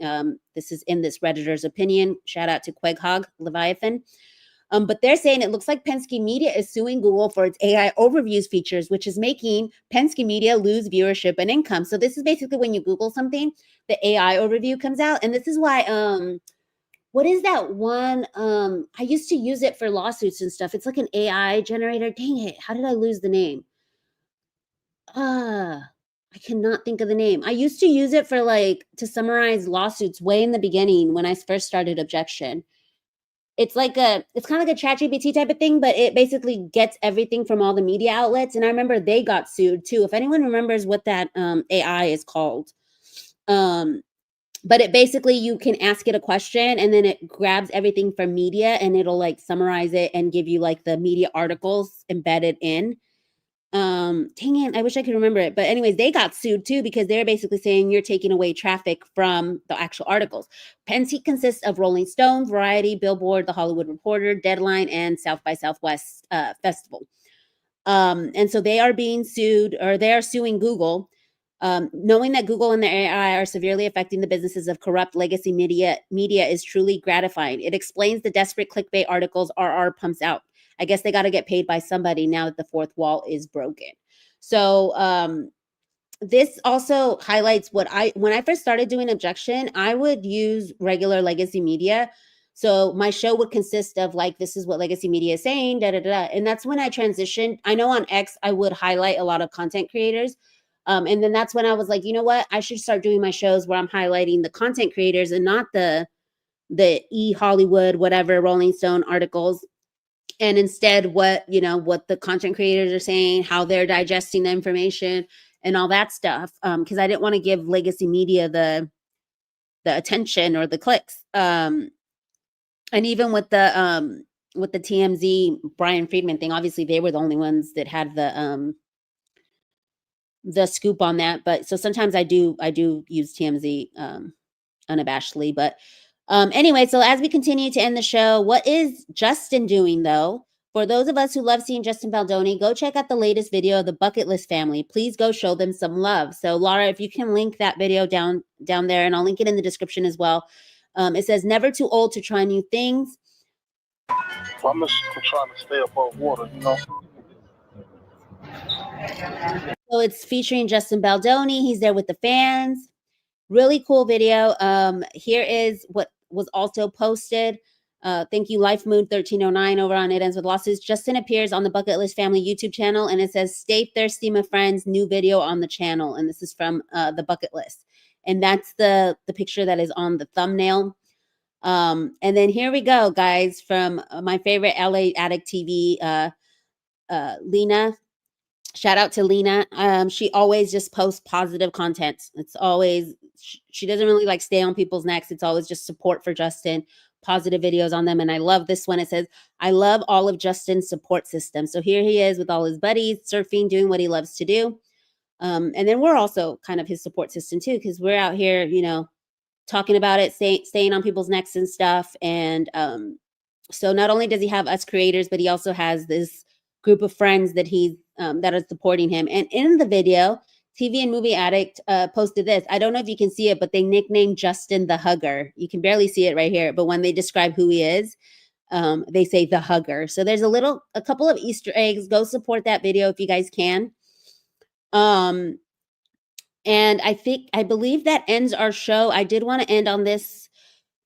this is in this Redditor's opinion. Shout out to Queghog Leviathan. But they're saying it looks like Penske Media is suing Google for its AI overviews features, which is making Penske Media lose viewership and income. So this is basically when you Google something, the AI overview comes out. And this is why, what is that one? I used to use it for lawsuits and stuff. It's like an AI generator. Dang it. How did I lose the name? I cannot think of the name. I used to use it for like to summarize lawsuits way in the beginning when I first started Objection. It's kind of like a ChatGPT type of thing, but it basically gets everything from all the media outlets. And I remember they got sued too. If anyone remembers what that AI is called. But it basically, you can ask it a question and then it grabs everything from media and it'll like summarize it and give you like the media articles embedded in. Dang it, I wish I could remember it. But anyways, they got sued too because they're basically saying you're taking away traffic from the actual articles. Penske consists of Rolling Stone, Variety, Billboard, The Hollywood Reporter, Deadline, and South by Southwest Festival. And so they are being sued, or they are suing Google, knowing that Google and their AI are severely affecting the businesses of corrupt legacy media is truly gratifying. It explains the desperate clickbait articles RR pumps out. I guess they got to get paid by somebody now that the fourth wall is broken. So this also highlights when I first started doing Objection, I would use regular legacy media. So my show would consist of like, this is what legacy media is saying, da da da. And that's when I transitioned. I know on X, I would highlight a lot of content creators. And then that's when I was like, you know what? I should start doing my shows where I'm highlighting the content creators and not the Hollywood, whatever, Rolling Stone articles. And instead what the content creators are saying, how they're digesting the information and all that stuff. Because I didn't want to give legacy media the attention or the clicks. And even with the TMZ Brian Friedman thing, obviously they were the only ones that had the scoop on that. But so sometimes I do use TMZ unabashedly. But anyway, so as we continue to end the show, what is Justin doing though? For those of us who love seeing Justin Baldoni, go check out the latest video of the Bucket List family. Please go show them some love. So Laura, if you can link that video down there, and I'll link it in the description as well. It says, never too old to try new things. I'm just trying to stay above water, you know. So it's featuring Justin Baldoni. He's there with the fans. Really cool video. Here is what was also posted. Thank you, Life Moon 1309 over on It Ends With Losses. Justin appears on the Bucket List Family YouTube channel, and it says, "Stay thirsty, my friends. New video on the channel." And this is from the Bucket List, and that's the picture that is on the thumbnail. And then here we go, guys, from my favorite LA Addict TV, Lena. Shout out to Lena. She always just posts positive content. It's always, she doesn't really like stay on people's necks. It's always just support for Justin, positive videos on them. And I love this one. It says, "I love all of Justin's support system." So here he is with all his buddies, surfing, doing what he loves to do. And then we're also kind of his support system too, because we're out here, talking about it, staying on people's necks and stuff. And so not only does he have us creators, but he also has this group of friends that he's that are supporting him. And in the video, TV and Movie Addict posted this. I don't know if you can see it, but they nicknamed Justin the Hugger. You can barely see it right here, but when they describe who he is, they say the Hugger. So there's a couple of Easter eggs. Go support that video if you guys can. And I believe that ends our show. I did want to end on this,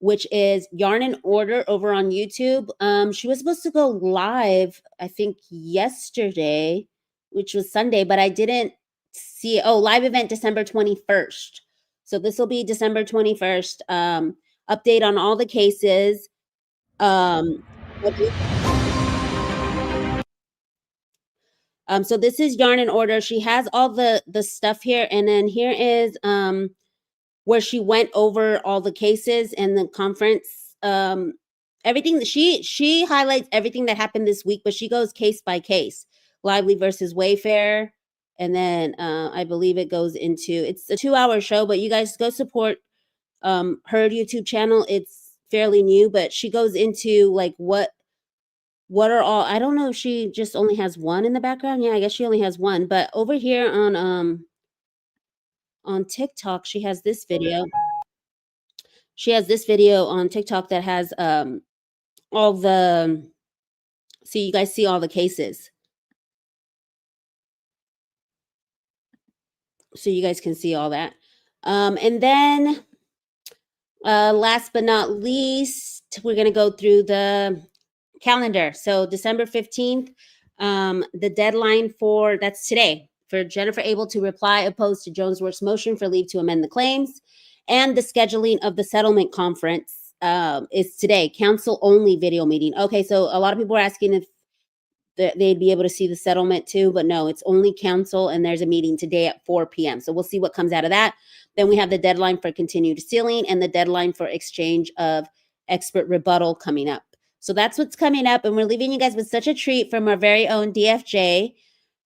which is Yarn and Order over on YouTube. She was supposed to go live, I think yesterday, which was Sunday, but I didn't see it. Oh, live event December 21st. So this will be December 21st. Update on all the cases. So this is Yarn and Order. She has all the stuff here. And then here is where she went over all the cases and the conference. Everything that she highlights everything that happened this week, but she goes case by case. Lively versus Wayfarer. And then I believe it goes into, it's a 2-hour show, but you guys go support her YouTube channel. It's fairly new, but she goes into like what what are all, I don't know if she just only has one in the background. Yeah, I guess she only has one, but over here on TikTok, she has this video. She has this video on TikTok that has all the, so you guys see all the cases. So you guys can see all that. And then last but not least, we're going to go through the calendar. So December 15th, the deadline for, that's today, for Jennifer Abel to reply opposed to Jonesworth's motion for leave to amend the claims. And the scheduling of the settlement conference is today, council only video meeting. Okay, so a lot of people are asking if they'd be able to see the settlement too, but no, it's only council, and there's a meeting today at 4 p.m. So we'll see what comes out of that. Then we have the deadline for continued sealing and the deadline for exchange of expert rebuttal coming up. So that's what's coming up, and we're leaving you guys with such a treat from our very own DFJ.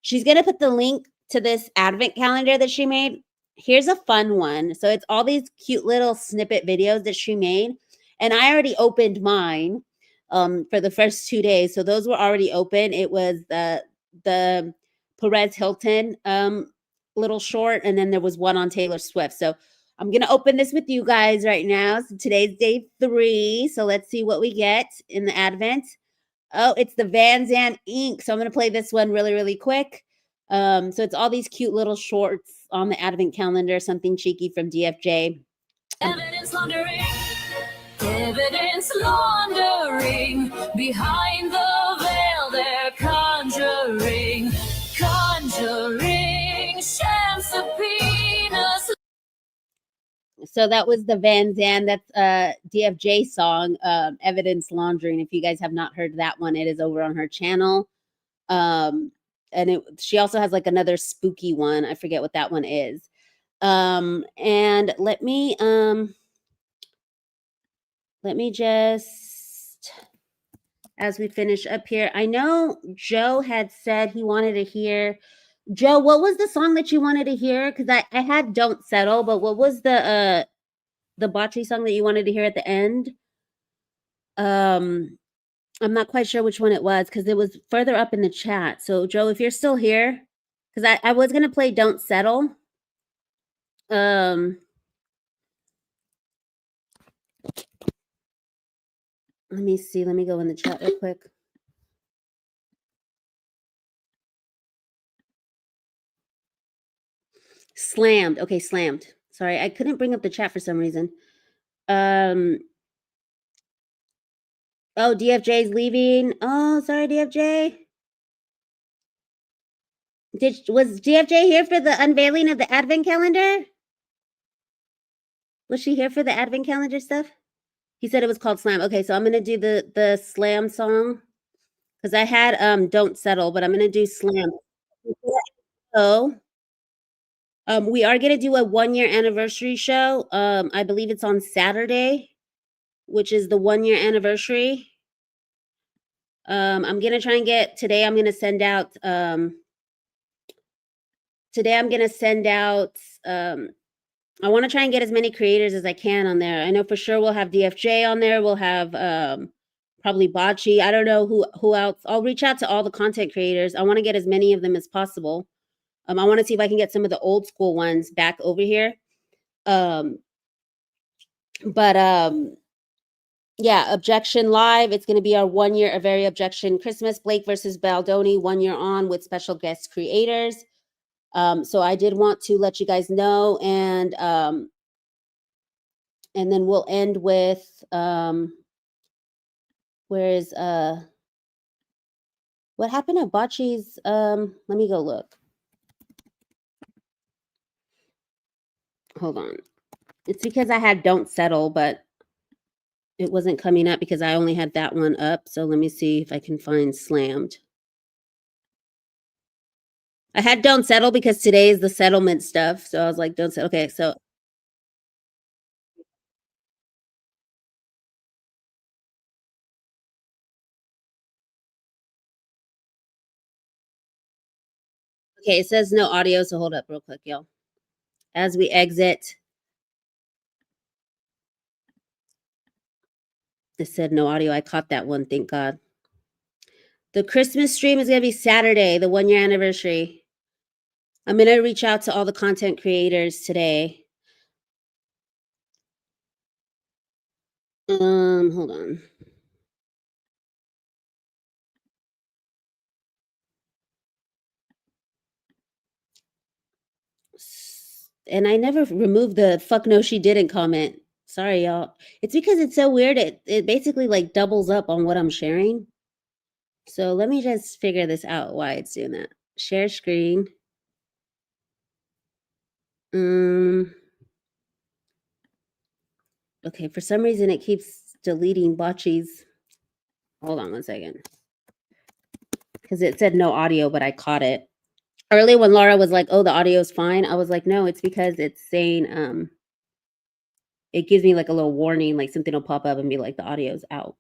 She's going to put the link to this advent calendar that she made. Here's a fun one. So it's all these cute little snippet videos that she made, and I already opened mine for the first 2 days. So those were already open. It was the Perez Hilton little short, and then there was one on Taylor Swift. So I'm going to open this with you guys right now. So today's day 3. So let's see what we get in the advent. Oh, it's the Van Zandt ink. So I'm going to play this one really, really quick. So it's all these cute little shorts on the advent calendar, something cheeky from DFJ. Evidence laundering. Evidence laundering. Behind the veil they're conjuring. Conjuring sham subpoenas. So that was the Van Zandt, that's a DFJ song, Evidence Laundering. If you guys have not heard that one, it is over on her channel. And she also has like another spooky one. I forget what that one is. And let me just, as we finish up here, I know Joe had said he wanted to hear. Joe, what was the song that you wanted to hear? Because I had Don't Settle, but what was the bocce song that you wanted to hear at the end? I'm not quite sure which one it was because it was further up in the chat. So Joe, if you're still here, because I was gonna play Don't Settle. Let me see. Let me go in the chat real quick. Slammed. Okay, slammed. Sorry, I couldn't bring up the chat for some reason. Oh, DFJ's leaving. Oh, sorry, DFJ. Was DFJ here for the unveiling of the advent calendar? Was she here for the advent calendar stuff? He said it was called Slam. Okay, so I'm gonna do the Slam song because I had Don't Settle, but I'm gonna do Slam. So we are gonna do a 1-year anniversary show. I believe it's on Saturday, which is the 1-year anniversary. I'm gonna try and get today. I'm gonna send out. Today I'm gonna send out. I want to try and get as many creators as I can on there. I know for sure we'll have DFJ on there. We'll have probably Bocce. I don't know who else. I'll reach out to all the content creators. I want to get as many of them as possible. I want to see if I can get some of the old school ones back over here. Yeah, Objection Live. It's going to be our 1-year A Very Objection Christmas. Blake versus Baldoni, 1 year on with special guest creators. So I did want to let you guys know, and then we'll end with where's what happened to Bocce's? Let me go look. Hold on. It's because I had Don't Settle, but it wasn't coming up because I only had that one up. So let me see if I can find Slammed. I had Don't Settle because today is the settlement stuff. So I was like, Don't Settle. Okay, so. Okay, it says no audio, so hold up real quick, y'all. As we exit. It said no audio. I caught that one, thank God. The Christmas stream is going to be Saturday, the 1 year anniversary. I'm going to reach out to all the content creators today. Hold on. And I never removed the fuck no she didn't comment. Sorry, y'all. It's because it's so weird. It basically like doubles up on what I'm sharing. So let me just figure this out why it's doing that. Share screen. Okay, for some reason it keeps deleting botchies. Hold on 1 second. Because it said no audio, but I caught it. Earlier when Laura was like, oh, the audio is fine, I was like, no, it's because it's saying, it gives me like a little warning, like something will pop up and be like, the audio's out.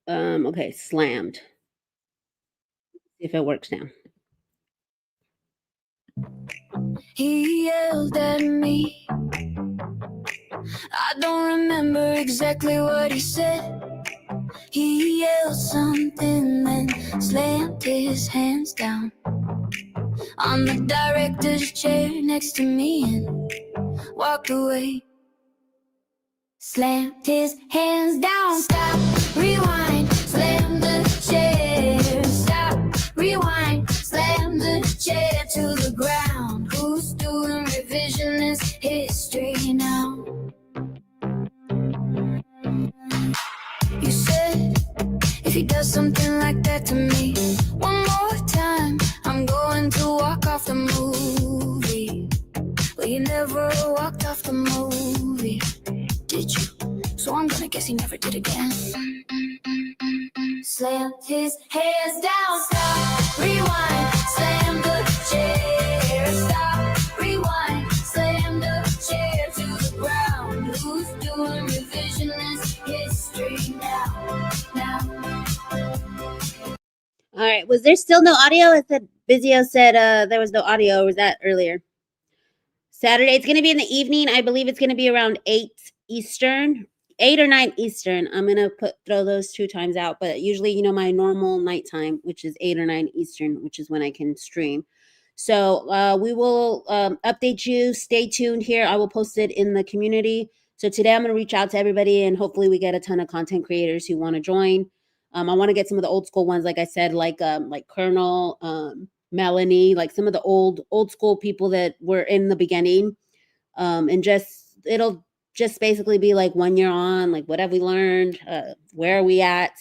Okay, slammed. See if it works now. He yelled at me. I don't remember exactly what he said. He yelled something, then slammed his hands down on the director's chair next to me and walked away. Slammed his hands down. Stop, rewind, slam the chair. Stop, rewind, slam the chair to the ground. Who's doing revisionist history now? You said if he does something like that to me one more time, I'm going to walk off the movie. Well, you never walked off the movie, did you? So I'm gonna guess he never did again. Slammed his hands down. Stop, rewind, slam the chair. Stop, rewind, slam the chair to the ground. Who's doing revisionist history now? All right, was there still no audio? It said, Vizio said there was no audio, or was that earlier? Saturday, it's going to be in the evening. I believe it's going to be around 8 Eastern, 8 or 9 Eastern. I'm going to throw those 2 times out, but usually, you know, my normal nighttime, which is 8 or 9 Eastern, which is when I can stream. So we will update you. Stay tuned here. I will post it in the community. So today I'm going to reach out to everybody, and hopefully we get a ton of content creators who want to join. I want to get some of the old school ones, like I said, like Colonel, Melanie, like some of the old school people that were in the beginning. And it'll just basically be like 1 year on, like what have we learned? Where are we at?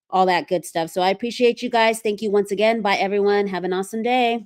All that good stuff. So I appreciate you guys. Thank you once again. Bye everyone. Have an awesome day.